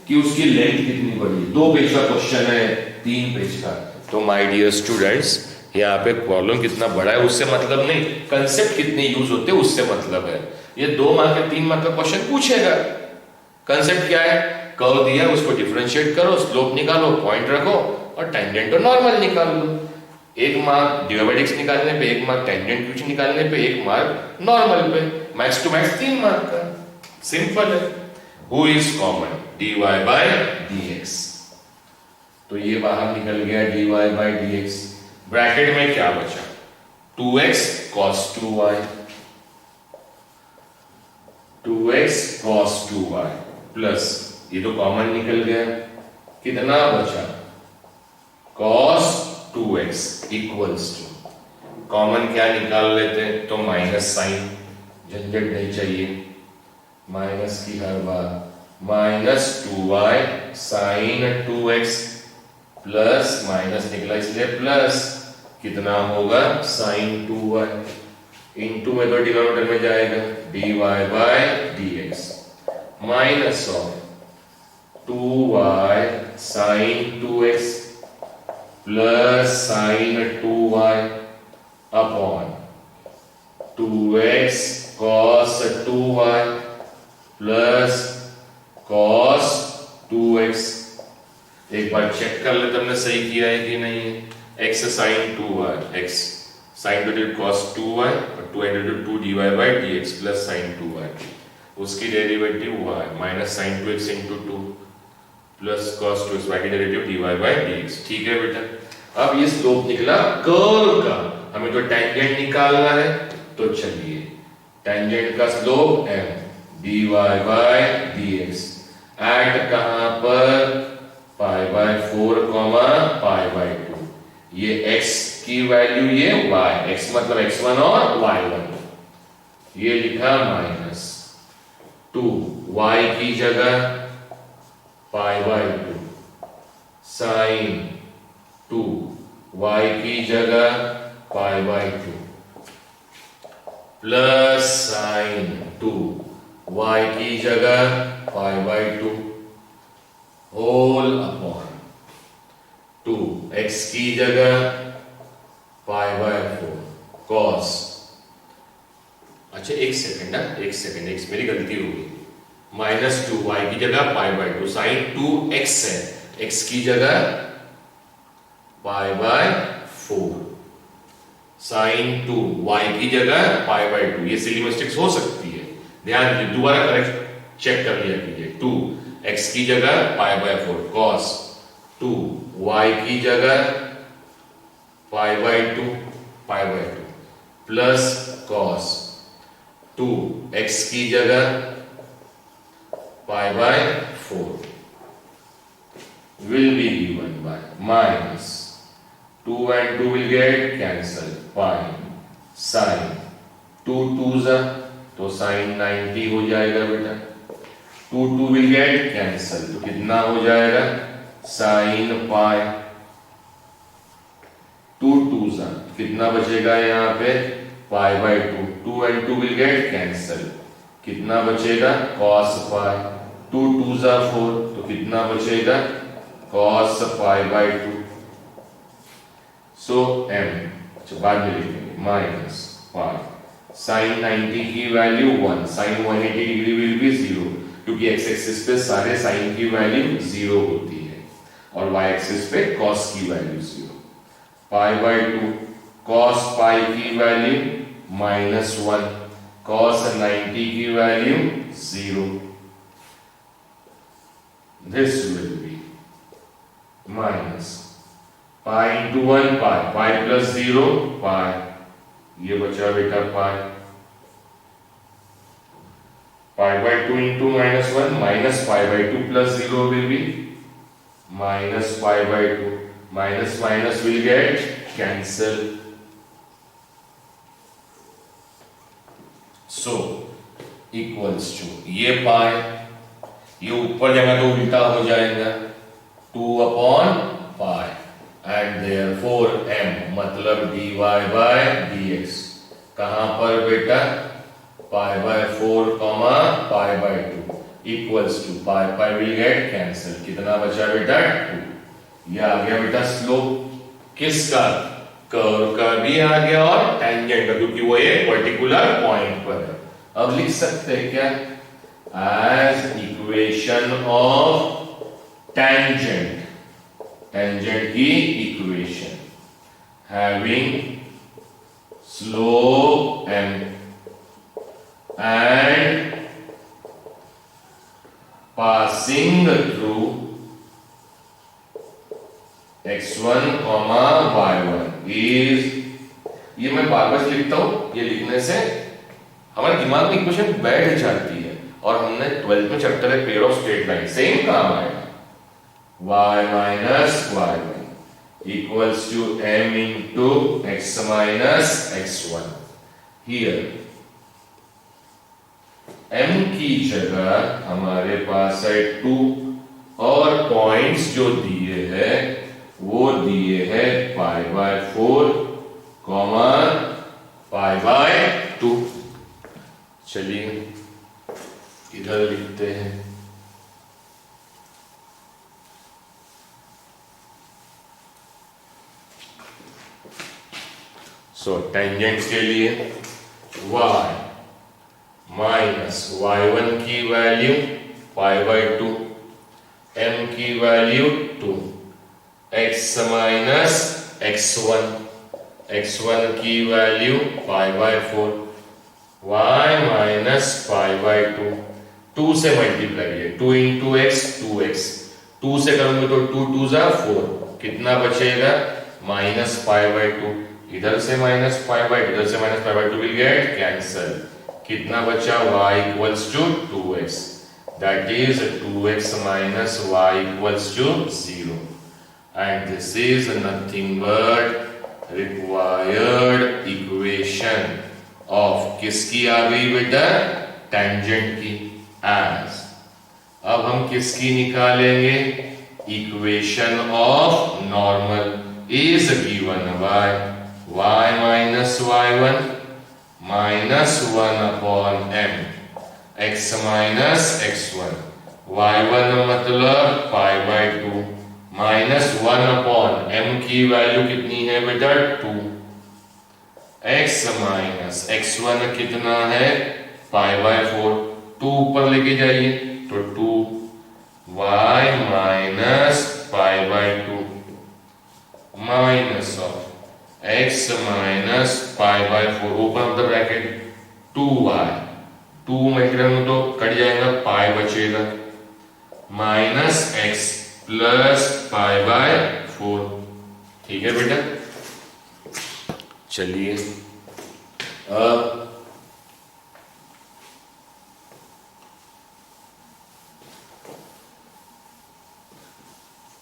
Speaker 1: कि उसकी लेंथ कितनी बड़ी, 2 पेज का क्वेश्चन है 3 पेज का, तो माय डियर स्टूडेंट्स यहाँ पे प्रॉब्लम कितना बड़ा है उससे मतलब नहीं, कंसेप्ट कितने यूज होते हैं उससे मतलब है। ये 2 मार्क या 3 मार्क का क्वेश्चन पूछेगा, कंसेप्ट क्या है, कर्व दिया उसको डिफरेंशिएट करो, स्लोप निकालो, पॉइंट रखो और टेंजेंट और नॉर्मल निकाल लो। 1 मार्क dy by dx निकालने पे, 1 मार्क टेंजेंट क्यूच निकालने पे, 1 मार्क नॉर्मल पे, मैक्स टू मैक्स 3 मार्क का, सिंपल है। Who is common, dy by dx, तो ये बाहर निकल गया dy by dx, ब्रैकेट में क्या बचा 2x cos 2y, 2x cos 2y plus ये तो कॉमन निकल गया, कितना बचा cos 2x equals to, common क्या निकाल लेते हैं तो माइनस साइन, झंझट नहीं चाहिए, माइनस की हर बार, minus 2y sine 2x plus minus निकला इसलिए प्लस, कितना होगा साइन 2y, इंटू में तो डिनोमिनेटर में जाएगा dy by dx, minus of 2y sine 2x plus sine 2y upon 2x cos 2y plus cos 2x। एक बार चेक कर ले तुमने सही किया है कि नहीं है, x sine 2y, x sine 2 cos 2y और 2 into 2 dy by dx plus sine 2y, उसकी derivative y minus sine 2x into 2 plus cos 2x, y की डेरिवेटिव dy by dx, ठीक है बेटा। अब ये स्लोप निकला कर्व का, हमें तो टेंजेंट निकालना है, तो चलिए टेंजेंट का slope m dy by dx at कहां पर पाई बाय 4 पाई बाय 2, ये x की वैल्यू ये y, x मतलब x1 और y1, ये लिखा माइनस 2 y की जगह पाई बाय 2 साइन 2 y की जगह pi by 2 plus sine 2 y की जगह pi by 2 whole upon 2 x की जगह पाई बाय 4 cos, अच्छा एक सेकंड ना, एक सेकंड, एक मेरी गलती होगी, माइनस 2 y की जगह पाई बाय 2 साइन 2 x है, x की जगह पाई बाय 4 साइन 2 y की जगह पाई बाय 2, ये सिली मिस्टेक्स हो सकती है, ध्यान दीजिए, दोबारा करेक्ट चेक कर लिया कीजिए, 2 x की जगह पाई बाय 4 cos 2 y की जगह pi by 2 plus cos 2 x की जगह pi bye 4 will be given by minus 2 and 2 will get cancel, pi sin 2 2 जा तो sin 90 हो जाएगा बेटा, 2 2 will get cancel तो कितना हो जाएगा sin pi, 2 2 जा कितना बचेगा यहाँ पे pi by 2, 2 and 2 will get cancel, कितना बचेगा cos pi, 2 2 जा 4 तो कितना बचेगा cos pi by 2, so m बाद में लिखेंगे माइनस pi sin 90 की value 1, sin 180 degree will be 0 क्योंकि x एक्सिस पे सारे sin की वैल्यू 0 होती है और y एक्सिस पे cos की value 0, pi by 2 cos pi की वैल्यू -1, cos 90 की value 0, this will be minus pi into 1 pi, pi plus 0 pi, ये बचा बेटा pi, pi by 2 into -1 minus pi by 2 plus 0 will be minus pi by 2, minus minus will get cancel, so equals to ये pi, ये ऊपर जाएगा तो उल्टा हो जाएगा 2 upon pi and therefore m मतलब dy by dx कहां पर बेटा pi by 4 pi by 2 equals to pi pi will get cancel, कितना बचा बेटा 2, ये आ गया बेटा स्लोप किसका कर्व का भी आ गया और टेंजेंट का क्योंकि वो एक पर्टिकुलर पॉइंट पर है। अब लिख सकते हैं क्या as equation of tangent, tangent की equation having slope m and passing through x1, y1 is, ये मैं बार बार लिखता हूं, ये लिखने से हमारे दिमाग में इक्वेशन बैठ जाती है और हमने 12th में चैप्टर है pair of straight line same काम आएगा y minus y1 equals to m into x minus x1, here m की जगह हमारे पास है 2 और पॉइंट्स जो दिए हैं वो दिए हैं पाई बाय 4 पाई बाय 2, चलिए इधर लिखते हैं सो टेंजेंट के लिए y माइनस y1 की वैल्यू पाई बाय 2, m की value 2, x minus x1, x1 की value pi by 4, y minus pi by 2, 2 से मल्टीप्लाई है 2 इंटू एक्स 2x, 2 से करूंगे तो 2 2 जा 4, कितना बचेगा माइनस पाई बाय 2, इधर से माइनस पाई बाय इधर से minus pi by 2 will get cancel, कितना बचा y equals to 2x, that is 2x minus y equals to 0 and this is nothing but required equation of किसकी आ गई बेटा टेंजेंट की एज, अब हम किसकी निकालेंगे equation of normal is given by y minus y1 minus 1 upon m x minus x1, y1 मतलब pi by 2 minus 1 upon m की वैल्यू कितनी है बेटा 2, x माइनस x1 कितना है पाई बाय 4, 2 ऊपर लेके जाइए तो 2 y minus pi by 2 minus of x minus pi bye 4 open of the bracket 2y, 2 multiply तो कट जाएगा पाई बचेगा minus x plus pi by 4, ठीक है बेटा। चलिए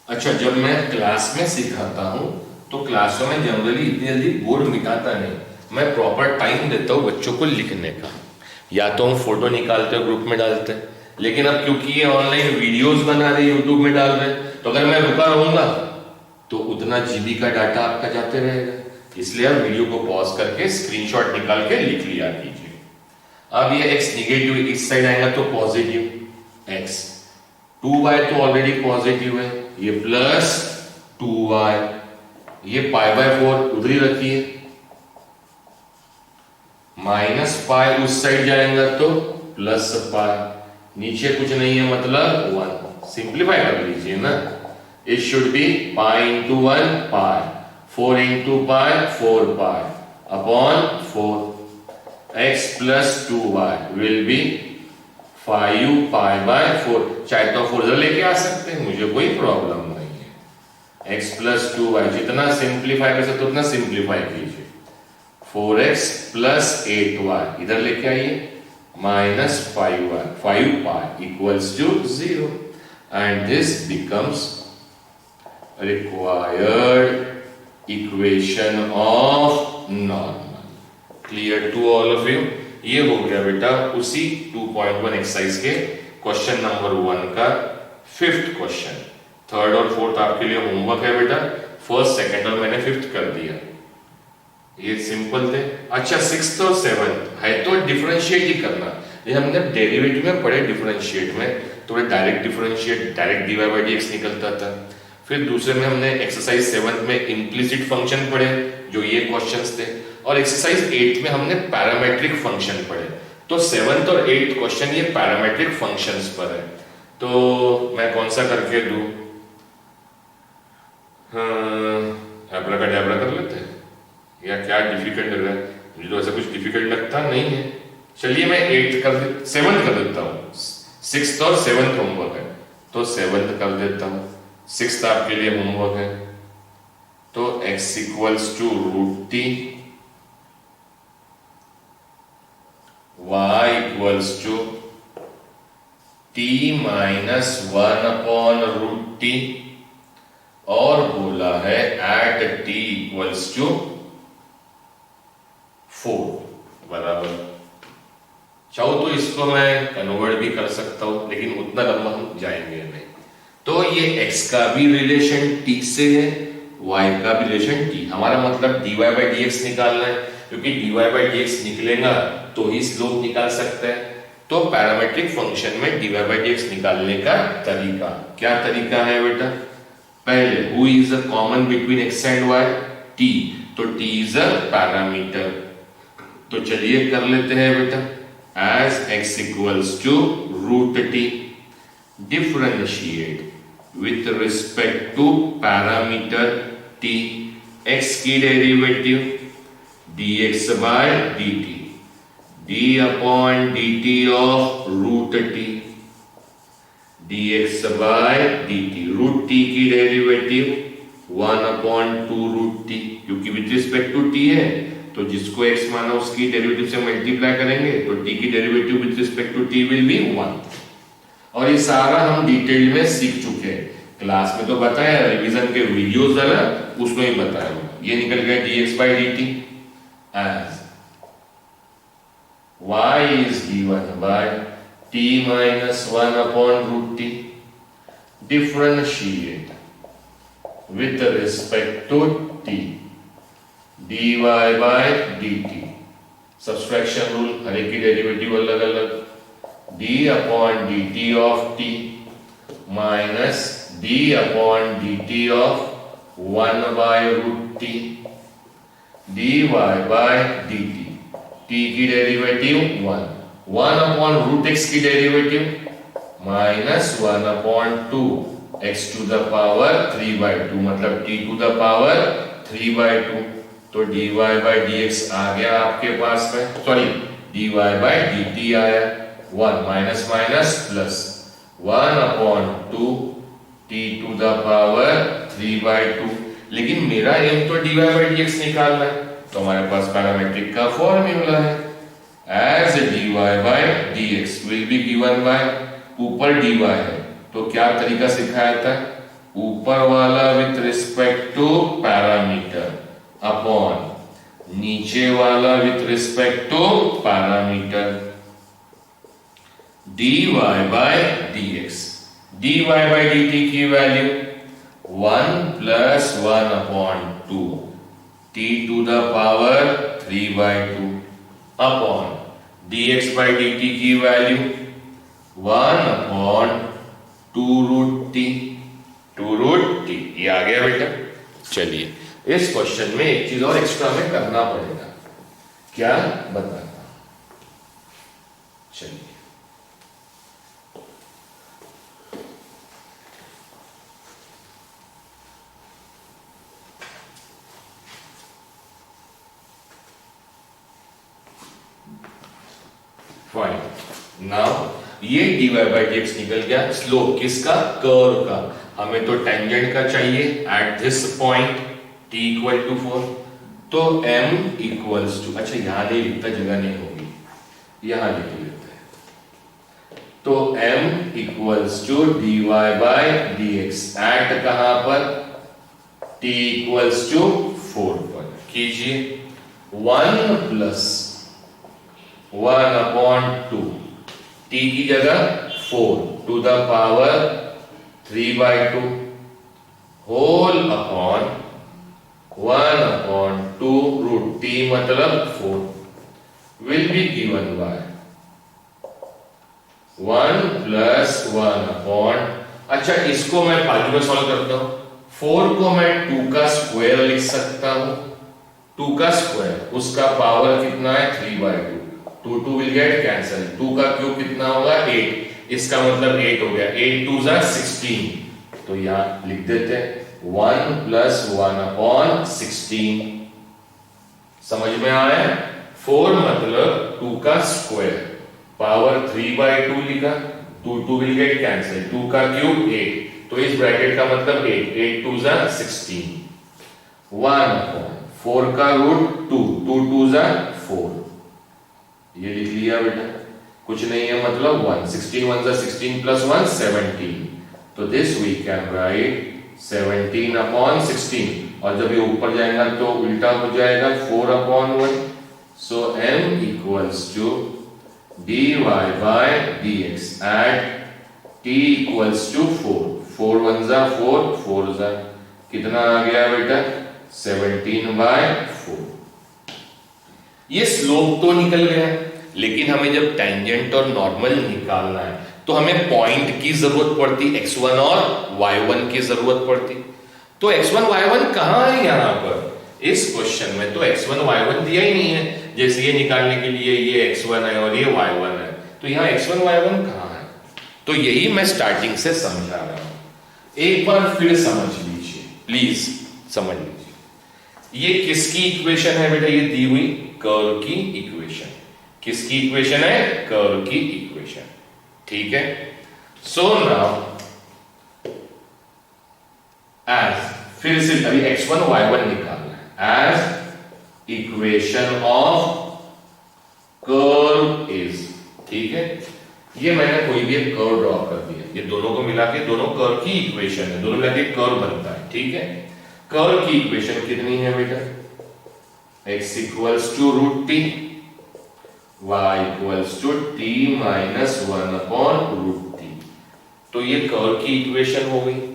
Speaker 1: अच्छा, जब मैं क्लास में सिखाता हूं तो क्लासों में जनरली इतनी जल्दी बोर्ड मिटाता नहीं, मैं प्रॉपर टाइम देता हूँ बच्चों को लिखने का। या तो हम फोटो निकालते हैं ग्रुप में डालते हैं, लेकिन अब क्योंकि ये ऑनलाइन वीडियोस बना रहे यूट्यूब में डाल रहे हैं, तो अगर मैं रुका रहूंगा तो उतना जीबी का डाटा आपका जाते रहेगा। इसलिए आप वीडियो को पॉज करके स्क्रीनशॉट निकाल के लिख लिया कीजिए। अब ये x निगेटिव इस साइड आएगा तो पॉजिटिव x, 2y तो ऑलरेडी पॉजिटिव है, ये प्लस 2y, ये π/4 उधर ही रखिए, माइनस पाई उस साइड जाएगा तो प्लस पाई, नीचे कुछ नहीं है मतलब 1, सिंप्लीफाई कर लीजिए ना। It should be pi into 1 pi, 4 into pi 4 pi upon 4, x plus 2y will be 5 π/4। चाहे तो 4 लेके आ सकते हैं, मुझे कोई प्रॉब्लम नहीं है। x प्लस 2y जितना सिंप्लीफाई कर सकते उतना सिंप्लीफाई कीजिए। 4x प्लस 8y इधर लेके आइए, minus 5y 5 pi equals to 0 and this becomes required equation of normal. Clear to all of you? ये हो गया बेटा उसी 2.1 एक्सरसाइज के क्वेश्चन नंबर 1 का 5th क्वेश्चन। 3rd और 4th आपके लिए होमवर्क है बेटा, 1st 2nd और मैंने 5th कर दिया, ये सिंपल थे। अच्छा 6th और 7th है तो डिफरेंशिएट ही करना। ये हमने डेरिवेटिव में पढ़े, डिफरेंशिएट में तो डायरेक्ट डिफरेंशिएट डायरेक्ट dy/dx निकलता था। फिर दूसरे में हमने एक्सरसाइज 7th में इम्प्लिसिट फंक्शन पढ़े जो ये क्वेश्चंस थे, और एक्सरसाइज 8th में हमने पैरामेट्रिक फंक्शन पढ़े। तो 7th और 8th क्वेश्चन ये पैरामेट्रिक फंक्शंस पर है। तो मैं कौन सा करके दूं? एब्राकडाब्रा कर लेते हैं या क्या डिफिकल्ट लग रहा है? मुझे तो ऐसा कुछ डिफिकल्ट लगता नहीं है। चलिए मैं 7th कर देता हूँ। 6th और 7th होमवर्क है तो 7th कर देता हूँ, 6th आपके लिए होमवर्क है। तो x equals to √t, y equals to t minus 1 upon √t, और बोला है एट t इक्वल्स टू 4 बराबर। चाहो तो इसको मैं कन्वर्ट भी कर सकता हूं, लेकिन उतना लंबा हम जाएंगे नहीं। तो ये x का भी रिलेशन t से है, y का भी रिलेशन t। हमारा मतलब dy/dx निकालना है, क्योंकि dy/dx निकलेगा तो ही स्लोप निकाल सकते हैं। तो पैरामेट्रिक फंक्शन में dy/dx निकालने का तरीका क्या तरीका है बेटा? पहले who is a common between x and y? t। तो t is a parameter। तो चलिए कर लेते हैं बेटा। as x equals to √t, differentiate with respect to parameter t, x की derivative dx by dt, d upon dt of √t, dx by dt, √t की derivative 1 upon 2√t, क्योंकि with respect to t है तो जिसको x माना उसकी derivative से multiply करेंगे तो t की derivative with respect to t will be 1। और ये सारा हम डिटेल में सीख चुके हैं, क्लास में तो बताया, रिवीजन के वीडियोस डाला उसमें ही बताया। ये निकल गया dx by dt as y is given by t minus 1 upon √t, differentiate with respect to t, dy by dt, subtraction rule, हर एक की डेरिवेटिव अलग अलग, d upon dt of t minus d upon dt of 1 by √t, dy by dt, t की derivative 1, 1 upon √x की derivative minus 1 upon 2 x to the power 3/2, मतलब t to the power 3/2। तो dy by dx आ गया आपके पास में, sorry dy by dt आया, 1 minus minus plus 1 upon 2 t to the power 3/2। लेकिन मेरा एम तो dy by dx निकालना है, तो हमारे पास पैरामेट्रिक का फॉर्मूला है as dy by dx will be given by, ऊपर dy है तो क्या तरीका सिखाया था? ऊपर वाला with respect to parameter upon नीचे वाला with respect to parameter dy by dx। dy by dt की value 1 plus 1 upon 2 t to the power 3 by 2 upon dx by dt की value 1 upon 2 root t। 2 root t ये आ गया बेटा। चलिए इस question में एक चीज और एक्स्ट्रा में करना पड़ेगा, क्या बताता हूं। चलिए फाइन, नाउ ये dy by dx निकल गया। स्लोप किसका? कर्व का। हमें तो टेंजेंट का चाहिए at this point t equal to 4। तो m इक्वल्स टू, अच्छा यहां नहीं लिखता, जगह नहीं होगी, यहां लिख लेते हैं। तो m equals to dy by dx at कहां पर? t इक्वल्स टू 4 पर। कीजिए 1 प्लस 1 अपॉन 2 t की जगह 4 to the power 3 by 2 whole upon 1 upon 2 root t मतलब 4 will be given by 1 plus 1 upon, अच्छा इसको मैं बाजू में सॉल्व करता हूं। 4 को मैं 2 का स्क्वायर लिख सकता हूं। 2 का स्क्वायर उसका पावर कितना है? 3 by 2। 2 will get cancel. 2 का क्यूब कितना होगा? 8। इसका मतलब 8 हो गया। 8 2 जा 16। तो यहां लिख देते हैं 1 प्लस 1 अपॉन 16। समझ में आया? 4 मतलब 2 का स्क्वायर, पावर 3 by 2 लिखा। 2 विल गेट कैंसल। 2 का क्यूब 8, तो इस ब्रैकेट का मतलब 8। 8 2 जा 16। 1 अपॉन 4 का रूट 2, 2 2 जा 4। ये लिख लिया बेटा, कुछ नहीं है मतलब 1। 16 1 जा 16 प्लस 1 17। तो this we can write 17 upon 16, और जब ये ऊपर जाएगा तो उल्टा हो जाएगा 4 upon 1। So m equals to dy by dx at t equals to 4। 4 1 जा 4, 4 जा कितना आ गया बेटा? 17 by 4। ये स्लोप तो निकल गया, लेकिन हमें जब टेंजेंट और नॉर्मल निकालना है तो हमें पॉइंट की जरूरत पड़ती, x1 और y1 की जरूरत पड़ती। तो x1 y1 कहां है यहां पर? इस क्वेश्चन में तो x1 y1 दिया ही नहीं है। जैसे ये निकालने के लिए ये x1 है और ये y1 है, तो यहां x1 y1 कहां है? तो यही मैं स्टार्टिंग से समझा रहा हूं। एक बार फिर समझ लीजिए, प्लीज समझ लीजिए। ये किसकी इक्वेशन है बेटा? ये दी हुई कर्व की इक्वेशन। किसकी इक्वेशन है? कर्व की इक्वेशन। ठीक है। सो नाउ एज, फिर से अभी x1 y1 निकालना है। As equation of curve is, ठीक है, ये मैंने कोई भी एक कर्व ड्रॉ कर दिया। ये दोनों को मिला के दोनों कर्व की इक्वेशन है, दोनों मिला के कर्व बनता है। ठीक है। कर्व की इक्वेशन कितनी है बेटा? x equals to root t, y equals to t minus 1 upon root t. तो ये कर्व की इक्वेशन हो गई।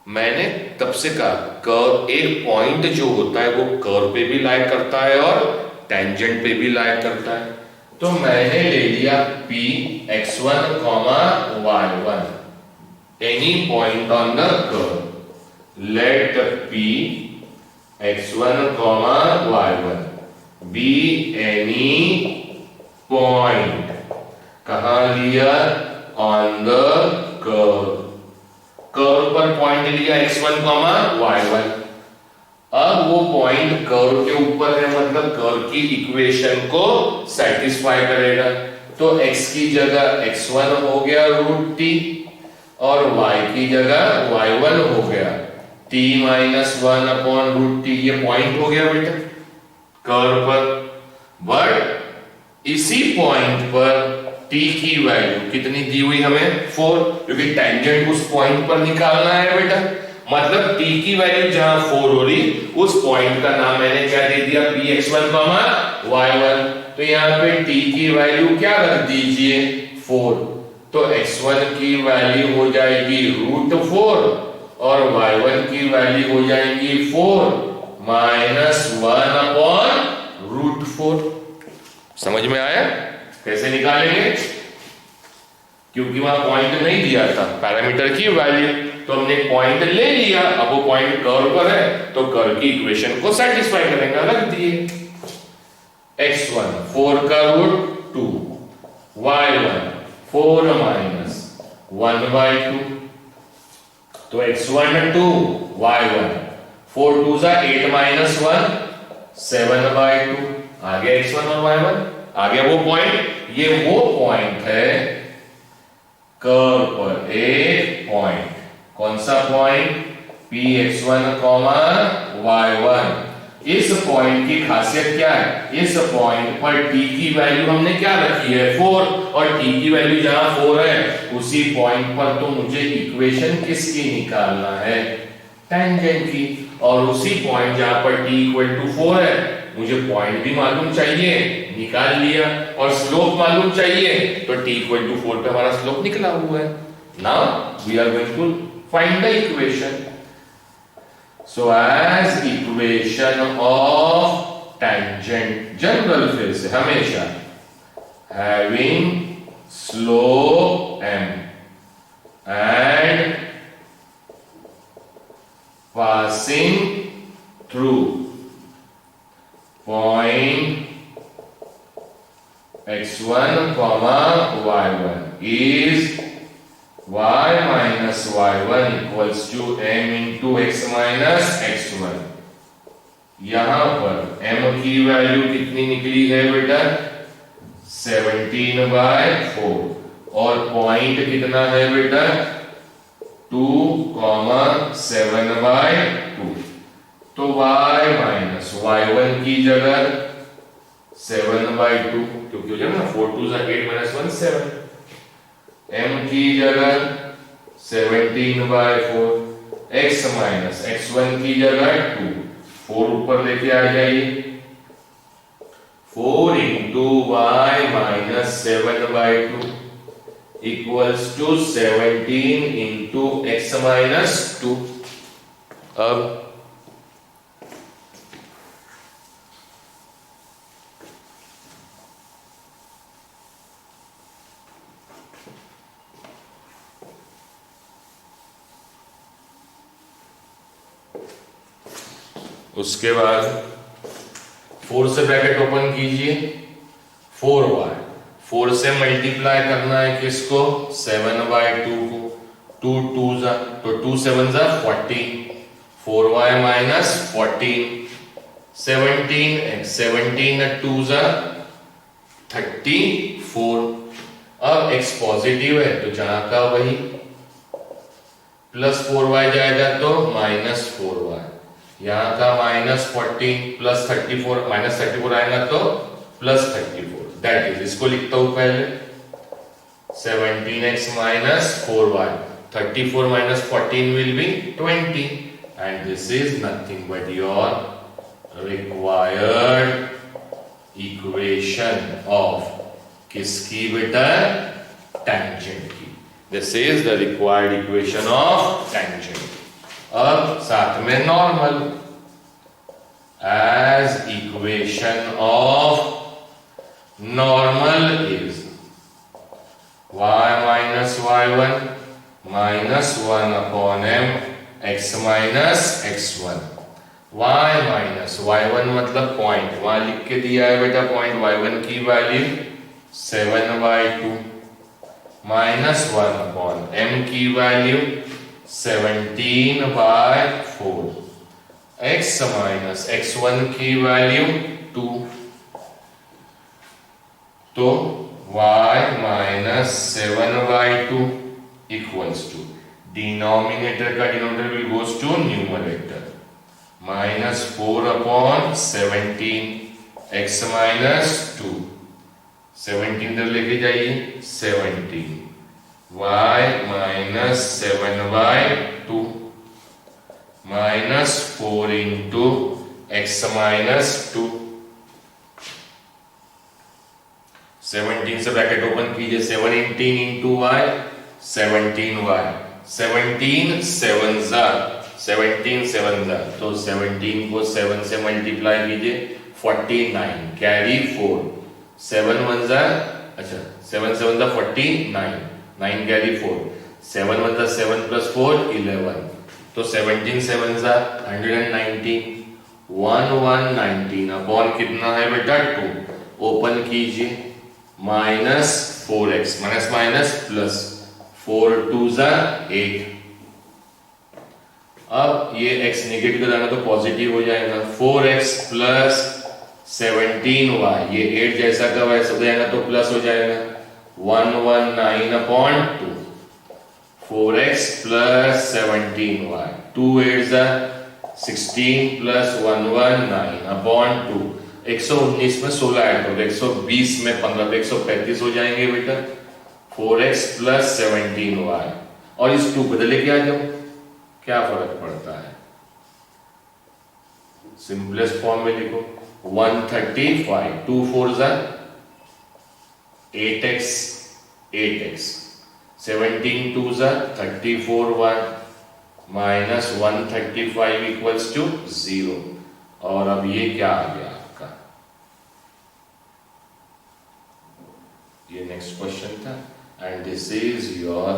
Speaker 1: मैंने तब से कहा कर्व, एक पॉइंट जो होता है वो कर्व पे भी लाई करता है और टेंजेंट पे भी लाई करता है। तो मैंने ले लिया p x1, y1 any point on the curve. Let p x1, y1 be any point. कहां लिया? On the curve. कर्व पर पॉइंट लिया x1, y1। अब वो पॉइंट कर्व के ऊपर है, मतलब कर्व की इक्वेशन को सेटिस्फाई करेगा। तो x की जगह x1 हो गया रूट t, और y की जगह y1 हो गया t minus 1 upon root t। ये पॉइंट हो गया बेटा कर्व पर। बट इसी पॉइंट पर t की वैल्यू कितनी दी हुई हमें 4, क्योंकि टेंजेंट उस पॉइंट पर निकालना है बेटा। मतलब t की वैल्यू जहां 4 हो रही उस पॉइंट का नाम मैंने क्या दे दिया px1, y1। तो यहां पे t की वैल्यू क्या रख दीजिए 4। तो x1 की वैल्यू हो जाएगी √4 और y1 की वैल्यू हो जाएगी 4 -1/√4। समझ में आया कैसे निकालेंगे? क्योंकि वहां पॉइंट नहीं दिया था पैरामीटर की वैल्यू, तो हमने पॉइंट ले लिया। अब वो पॉइंट कर्व पर है तो कर्व की इक्वेशन को सेटिस्फाई करेंगे। रख दिए x1 4 का √2, y1 4 -1/2। तो x1 2 y1 4 2 8 -1 7/2। आ गया x1 और y1, आ गया वो पॉइंट। ये वो पॉइंट है कर्व पर एक पॉइंट। कौन सा पॉइंट? px1, y1। इस पॉइंट की खासियत क्या है? इस पॉइंट पर t की वैल्यू हमने क्या रखी है 4, और t की वैल्यू जहां 4 है उसी पॉइंट पर तो मुझे इक्वेशन किसकी निकालना है? टेंजेंट की। और उसी पॉइंट जहां पर t = 4 है मुझे पॉइंट भी मालूम चाहिए, निकाल लिया। और स्लोप मालूम चाहिए तो t = 4 पे हमारा स्लोप निकला हुआ है। Now we are going to find the equation. So as equation of tangent, general फिर से हमेशा having slope m and passing through point x1, y1 is y minus y1 equals to m into x minus x1। यहां पर m की value कितनी निकली है बेटा 17/4 और पॉइंट कितना है बेटा 2,7/2। तो y minus y1 की जगह 7/2, क्योंकि हो जाएगा ना 4 2 8 -1 7। m की जगह 17/4, x minus x1 की जगह 2, 4 ऊपर लेके आ जाइए। 4 into y minus 7/2 equals to 17 into x minus 2। अब उसके बाद 4 से ब्रैकेट ओपन कीजिए, 4y 4 से मल्टीप्लाई करना है किसको 7/2 को, 2 2 जा तो 2 7 जा 14, 4y minus 14, 17 2 जा 34। अब x पॉजिटिव है तो जहां का वही, प्लस 4y जाएगा तो -4y, यहां का -14 प्लस 34 -34 आएगा तो +34। दैट इज, इसको लिखता हूं पहले 17x minus 4y, 34 minus 14 will be 20, and this is nothing but your required equation of किसकी बेटा tangent की। This is the required equation of tangent। अब साथ में normal, as equation of normal is y minus y1 minus 1/m x minus x1। y minus y1 मतलब point वहां लिख के दिया है बेटा, पॉइंट y1 की वैल्यू 7/2 minus 1/m की वैल्यू 17/4, x minus x1 की वैल्यू 2, तो y minus 7/2 equals to denominator का denominator will goes to numerator, -4/17 x minus 2 17 इधर लेके जाइए, 17 y minus 7y2 minus 4 into x minus 2। 17 से ब्रैकेट ओपन कीजिए, 17 इंटू y 17y, 17 7 जा 17 7 जा, तो 17 को 7 से मल्टीप्लाई कीजिए 49 कैरी 4, 7 1 जा, अच्छा 7 7 जा 49, 9 कैरी 4, 7 1 जा 7 प्लस 4 11, तो 17 7 जा 119, 119 अपॉन कितना है बेटा 2, ओपन कीजिए minus 4x minus minus plus 4 2 जा 8। अब ये x नेगेटिव का जाना तो पॉजिटिव हो जाएगा, 4x प्लस 17y, ये 8 जैसा का वैसा हो जाएगा तो प्लस हो जाएगा 119 अपॉन 2, 4x प्लस 17y, 2 8 जा 16 प्लस 119 अपॉन 2, 119 में 16 ऐड करोगे 120 में 15 135 हो जाएंगे बेटा, 4x प्लस 17y, और इस 2 को लेके आ जाओ, क्या फर्क पड़ता है, सिंपलेस्ट फॉर्म में लिखो 135, 2 4 जा 8x 8x, 17 2 जा 34 1 माइनस 135 इक्वल्स टू 0। और अब ये क्या आ गया आपका, ये नेक्स्ट क्वेश्चन था, and this is your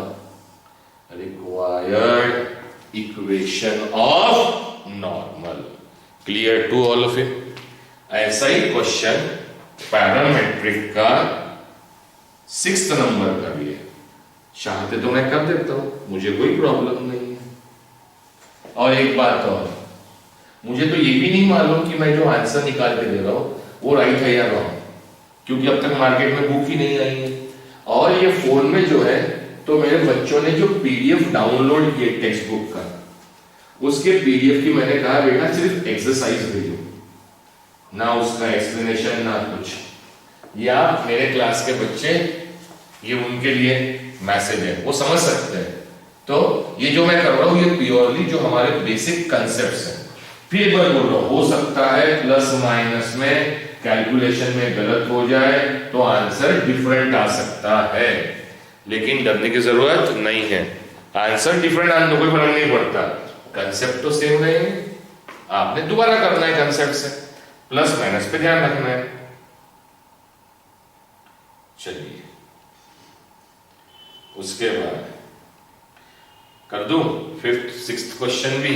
Speaker 1: required equation of normal. Clear to all of you? ऐसा ही क्वेश्चन पैरामेट्रिक का 6th नंबर का भी है, चाहते तो मैं कर देता हूं, मुझे कोई प्रॉब्लम नहीं है। और एक बात और, मुझे तो ये भी नहीं मालूम कि मैं जो आंसर निकाल के दे रहा हूं वो राइट है या रॉन्ग, क्योंकि अब तक मार्केट में बुक ही नहीं आई है। और ये फोन में जो है, तो मेरे बच्चों ने जो पीडीएफ डाउनलोड किए टेक्स्ट बुक का, उसके पीडीएफ की मैंने कहा बेटा सिर्फ एक्सरसाइज भेजो, ना उसका एक्सप्लेनेशन ना कुछ। या मेरे क्लास के बच्चे, ये उनके लिए मैसेज है, वो समझ सकते हैं। तो ये जो मैं कर रहा हूं ये प्योरली जो हमारे बेसिक कंसेप्ट्स हैं। फिर एक बार बोल रहा हूं, हो सकता है प्लस माइनस में कैलकुलेशन में गलत हो जाए तो आंसर डिफरेंट आ सकता है, लेकिन डरने की जरूरत नहीं है। आंसर डिफरेंट आने कोई फर्क नहीं पड़ता, कंसेप्ट तो सेम रहेंगे। आपने दोबारा करना है कंसेप्ट से, प्लस माइनस पे ध्यान रखना है। चलिए उसके बाद कर दूं 5th 6th क्वेश्चन भी,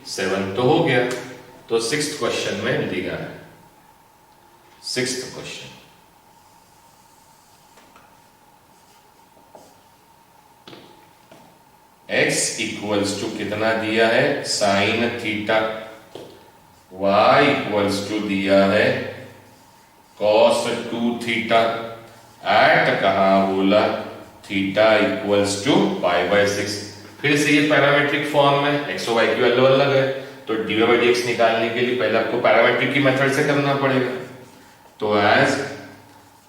Speaker 1: 7 तो हो गया, तो 6th क्वेश्चन में दिया है 6th question, x equals to कितना दिया है sine theta, y equals to दिया है कॉस 2 थीटा, एट कहां बोला थीटा इक्वल्स टू π/6। फिर से ये पैरामेट्रिक फॉर्म में x और y की वैल्यू अलग है, तो dy/dx निकालने के लिए पहले आपको पैरामेट्रिक की मेथड से करना पड़ेगा। तो एज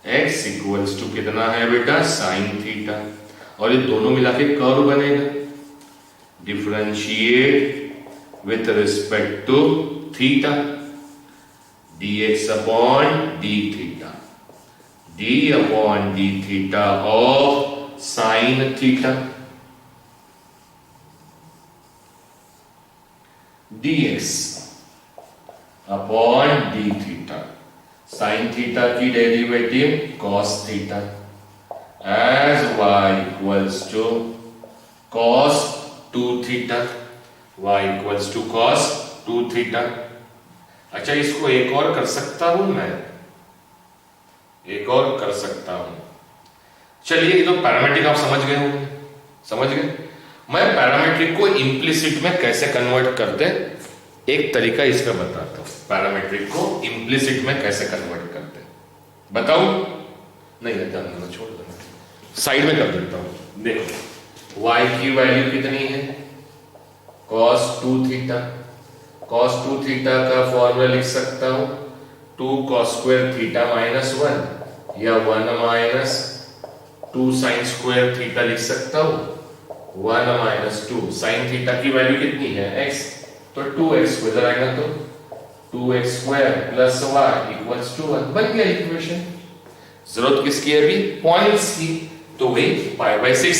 Speaker 1: x इक्वल्स टू कितना है बेटा साइन थीटा, और ये दोनों मिला के कर्व बनेगा, differentiate with respect to theta, dx upon d theta, d upon d theta of sine theta, dx upon d theta, sine theta की derivative cos theta, as y equals to cos 2 theta, y equals to cos 2 theta. अच्छा, इसको एक और कर सकता हूं मैं, एक और कर सकता हूं। चलिए, ये तो पैरामेट्रिक आप समझ गए होंगे, समझ गए। मैं पैरामेट्रिक को इम्प्लिसिट में कैसे कन्वर्ट करते, एक तरीका इसका बताता हूं। पैरामेट्रिक को इम्प्लिसिट में कैसे कन्वर्ट करते बताऊं? नहीं जानना, छोड़ देना, साइड में कर देता हूं। देखो y की वैल्यू कितनी है cos 2 थीटा, cos 2 थीटा का फॉर्मूला लिख सकता हूं 2 cos स्क्वायर थीटा -1 या 1 माइनस 2 साइन स्क्वायर थीटा लिख सकता हूं। 1 माइनस 2 साइन थीटा की वैल्यू कितनी है x, तो 2x हो जाएगा, तो 2x square plus y equals to 1 बन गया इक्वेशन। जरूरत किसकी है अभी, पॉइंट्स की, तो वही पाई बाय 6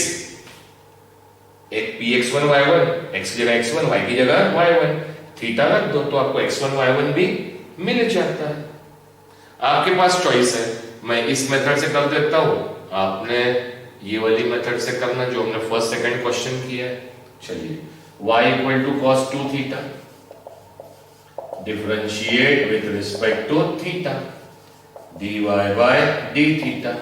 Speaker 1: एक px1 y1 x की जगह x1 y की जगह y1 थीटा रख दो तो आपको x1 y1 भी मिल जाता है। आपके पास चॉइस है, मैं इस मेथड से कर देता हूं, आपने ये वाली मेथड से करना जो हमने फर्स्ट सेकंड क्वेश्चन किया है। चलिए y equal to cos 2 theta, differentiate with respect to theta, dy by d theta,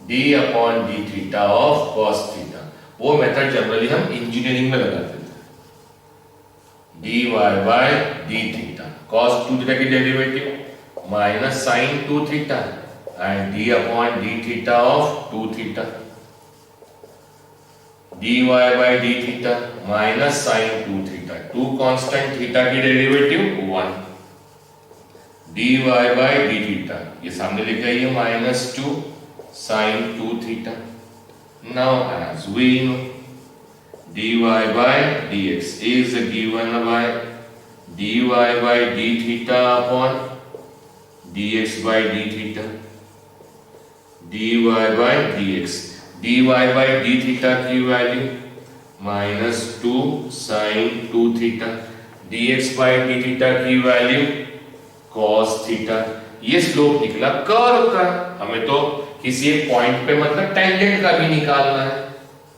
Speaker 1: d upon d theta of cos theta. वो मेथड जनरली हम इंजीनियरिंग में लगाते थे। dy by d theta, cos 2 theta की derivative minus sin 2 theta and d upon d theta of 2 theta, dy by d theta minus sin 2 theta, 2 constant theta की derivative 1, dy by d theta, ये सामने लिखा है ये minus 2 sin 2 theta. Now as we know, dy by dx is given by dy by d theta upon dx by d theta, dy by dx, dy by d theta की value minus 2 sin 2 theta, dx by d theta की value cos theta. ये slope निकला curve का, हमें तो किसी एक point पे मतलब टेंजेंट का भी निकालना है।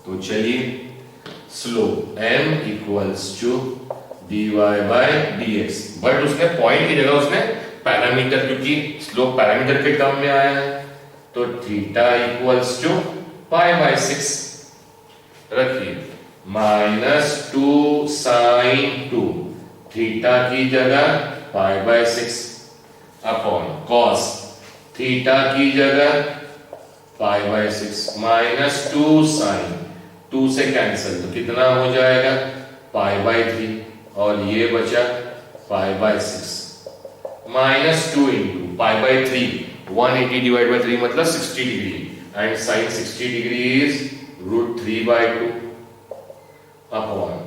Speaker 1: तो चलिए slope m equals to dy by dx, but उसने पॉइंट की जगह उसने पैरामीटर, क्योंकि स्लोप पैरामीटर के टर्म में आया है, तो theta equals to pi by 6 रखिए, माइनस 2 साइन 2 थीटा की जगह pi by 6 upon cos theta की जगह पाई बाय 6 माइनस 2 साइन 2 से कैंसिल, तो कितना हो जाएगा पाई बाय 3 और ये बचा pi by 6 minus 2 into pi by 3, 180 divide by 3 मतलब 60 degree and sine 60 degree is root 3 by 2 upon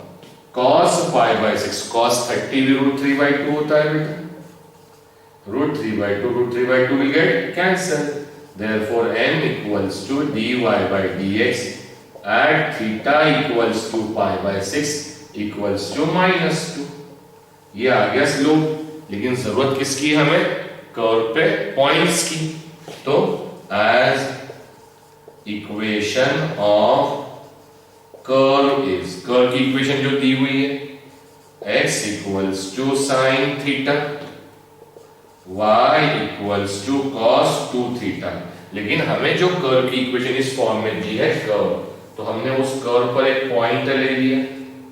Speaker 1: cos pi by 6, cos 30 भी रूट 3 बाय 2 होता है बेटा, root 3 by 2 will get cancelled, therefore m equals to dy by dx at theta equals to pi by 6 equals to minus 2। ये आ गया slope, लेकिन जरूरत किसकी हमें, कर्व पे पॉइंट्स की। तो as equation of curve is, curve की इक्वेशन जो दी हुई है x equals to sin theta, y equals to cos 2 theta, लेकिन हमें जो कर्व की इक्वेशन इस फॉर्म में दी है कर्व, तो हमने उस कर्व पर एक पॉइंट ले लिया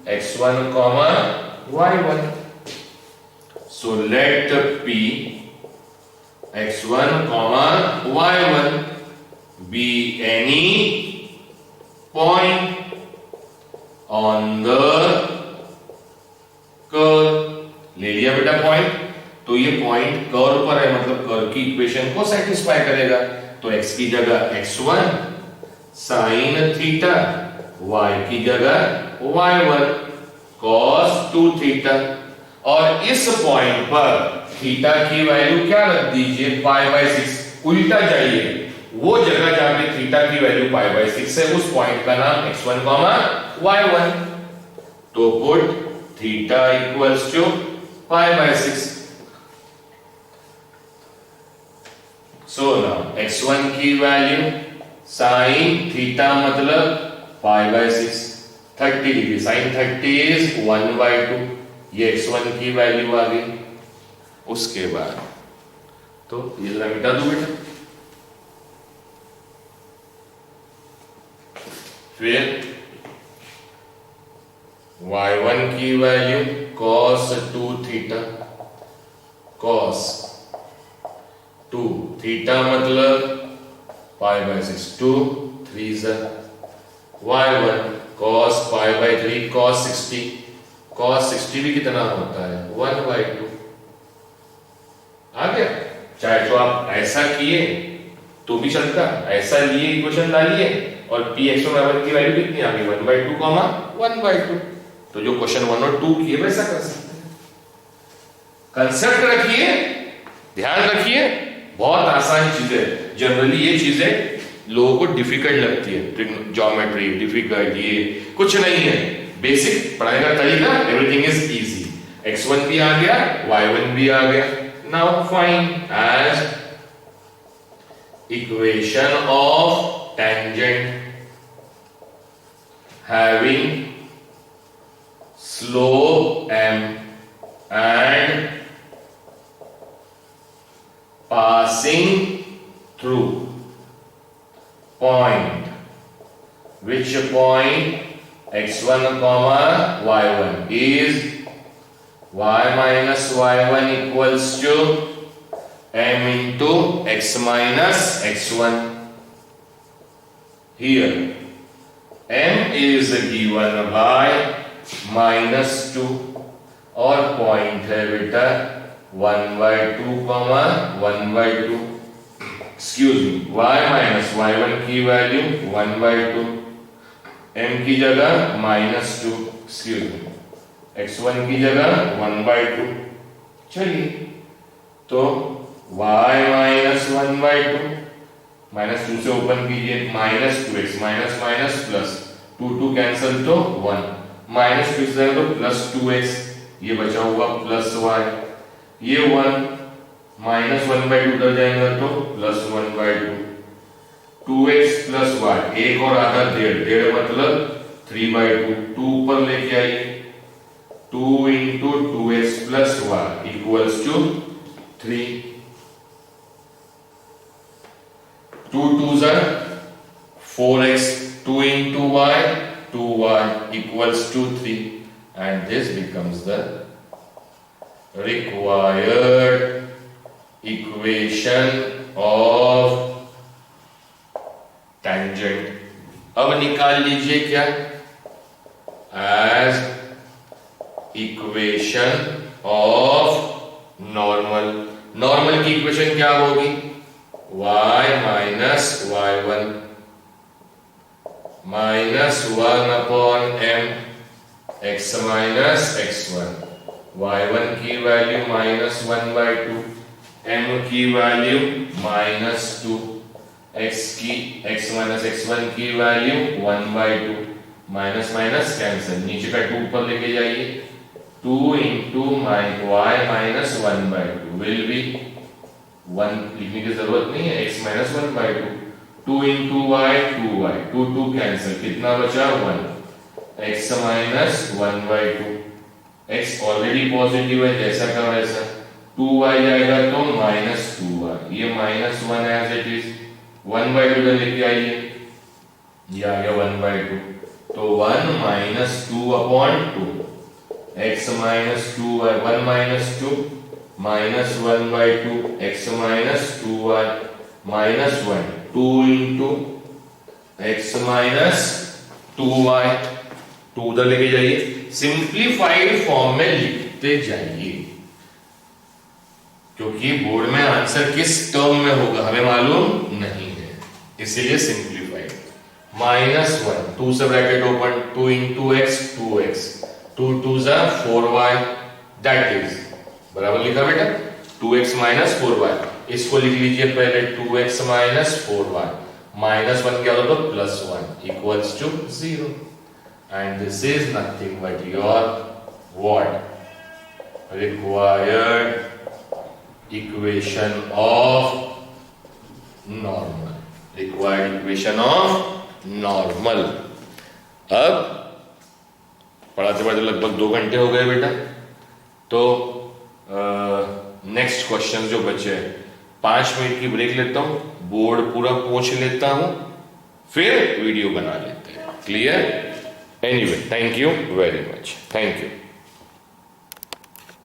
Speaker 1: x1, y1, so let p x1, y1 be any point on the curve. ले लिया बेटा पॉइंट, तो ये पॉइंट कर्व पर है, मतलब कर्व की इक्वेशन को सेटिस्फाई करेगा। तो x की जगह x1 sin थीटा, y की जगह y1 cos 2 थीटा, और इस पॉइंट पर थीटा की वैल्यू क्या रख दीजिए पाई बाय 6, उल्टा जाइए, वो जगह जहां पे थीटा की वैल्यू पाई बाय 6 है उस पॉइंट का नाम x1, y1, तो put theta equals to pi by 6। So now x1 की वैल्यू sin थीटा मतलब pi by 6, 30 degree, sin 30 is 1/2, ये x1 की वैल्यू आ गई। उसके बाद तो ये जरा मिटा दो बेटा, फिर y1 की value cos 2 theta, cos 2 theta मतलब pi by 6, 2 3 y1 cos pi by 3 cos 60, cos 60 भी कितना होता है 1/2। आ गया, चाहे तो आप ऐसा किए तो भी चलता। ऐसा लिए इक्वेशन डालिए और पी एक्स वन की वैल्यू कितनी आ गई 1/2 कॉमा 1/2। तो जो क्वेश्चन 1 और 2 किए वैसा कर सकते हैं। कंसेप्ट रखिए, ध्यान रखिए, बहुत आसान चीजें। जनरली ये चीजें लोगों को डिफिकल्ट लगती है, ज्योमेट्री डिफिकल्ट, ये कुछ नहीं है, बेसिक पढ़ाने का तरीका, एवरीथिंग इज इजी। x1 भी आ गया, y1 भी आ गया। Now find as equation of tangent having slope m and passing through point, which point x1 comma y1 is y minus y1 equals to m into x minus x1. Here m is given by -2 और point है बेटा 1/2 comma 1/2। Excuse me, y minus y1 की value 1/2, m की जगह -2, excuse me, x1 की जगह 1/2। चलिए तो y माइनस 1/2, -2 से ओपन कीजिए, -2x minus minus plus 2 cancel तो 1, -2 से तो +2x, ये बचा हुआ +y, ये 1 -1/2 उधर जाएगा तो +1/2, 2x + y, एक और आधा 1.5 मतलब 3/2, 2 ऊपर लेके आइए, 2 × 2x + y = 3, 2 2s are 4x, 2 × y 2y = 3, and this becomes the required equation of tangent। अब निकाल लीजिए क्या, as equation of normal। Normal की इक्वेशन क्या होगी, y minus y1 minus 1/m x minus x1, y1 की वैल्यू -1/2, m की value -2, x minus x1 की वैल्यू 1/2, माइनस माइनस कैंसिल, नीचे का 2 ऊपर लेके जाइए, 2 × y minus 1/2 will be 1 लिखने की जरूरत नहीं है, x minus 1/2, 2 × y 2y, 2 cancel, कितना बचा 1, x minus 1/2, x already positive है जैसा का वैसा, 2y जाएगा तो -2y, ये -1 एज इट इज, 1/2 लेके आइए, ये आ गया 1/2, तो 1 - 2/2, x minus 2y, 1 - 2 -1/2, x minus 2y -1, 2 × x minus 2y, 2 उधर लेके जाइए, सिंप्लीफाइड फॉर्म में लिखते जाइए, क्योंकि बोर्ड में आंसर किस टर्म में होगा हमें मालूम नहीं है, इसीलिए सिंप्लीफाइड। -1, 2 से bracket open, 2 × x 2x, 2 2s are 4y, that is बराबर लिखा बेटा 2x - 4y, इसको लिख लीजिए पहले 2x - 4y, -1 क्या होगा तो +1 = 0, and this is nothing but your what required equation of normal, required equation of normal। अब पढ़ाते पढ़ाते लगभग 2 घंटे हो गए बेटा, तो नेक्स्ट क्वेश्चन जो बचे 5 मिनट की ब्रेक लेता हूं, बोर्ड पूरा पोंछ लेता हूं, फिर वीडियो बना लेते हैं, clear? Anyway, thank you very much, thank you.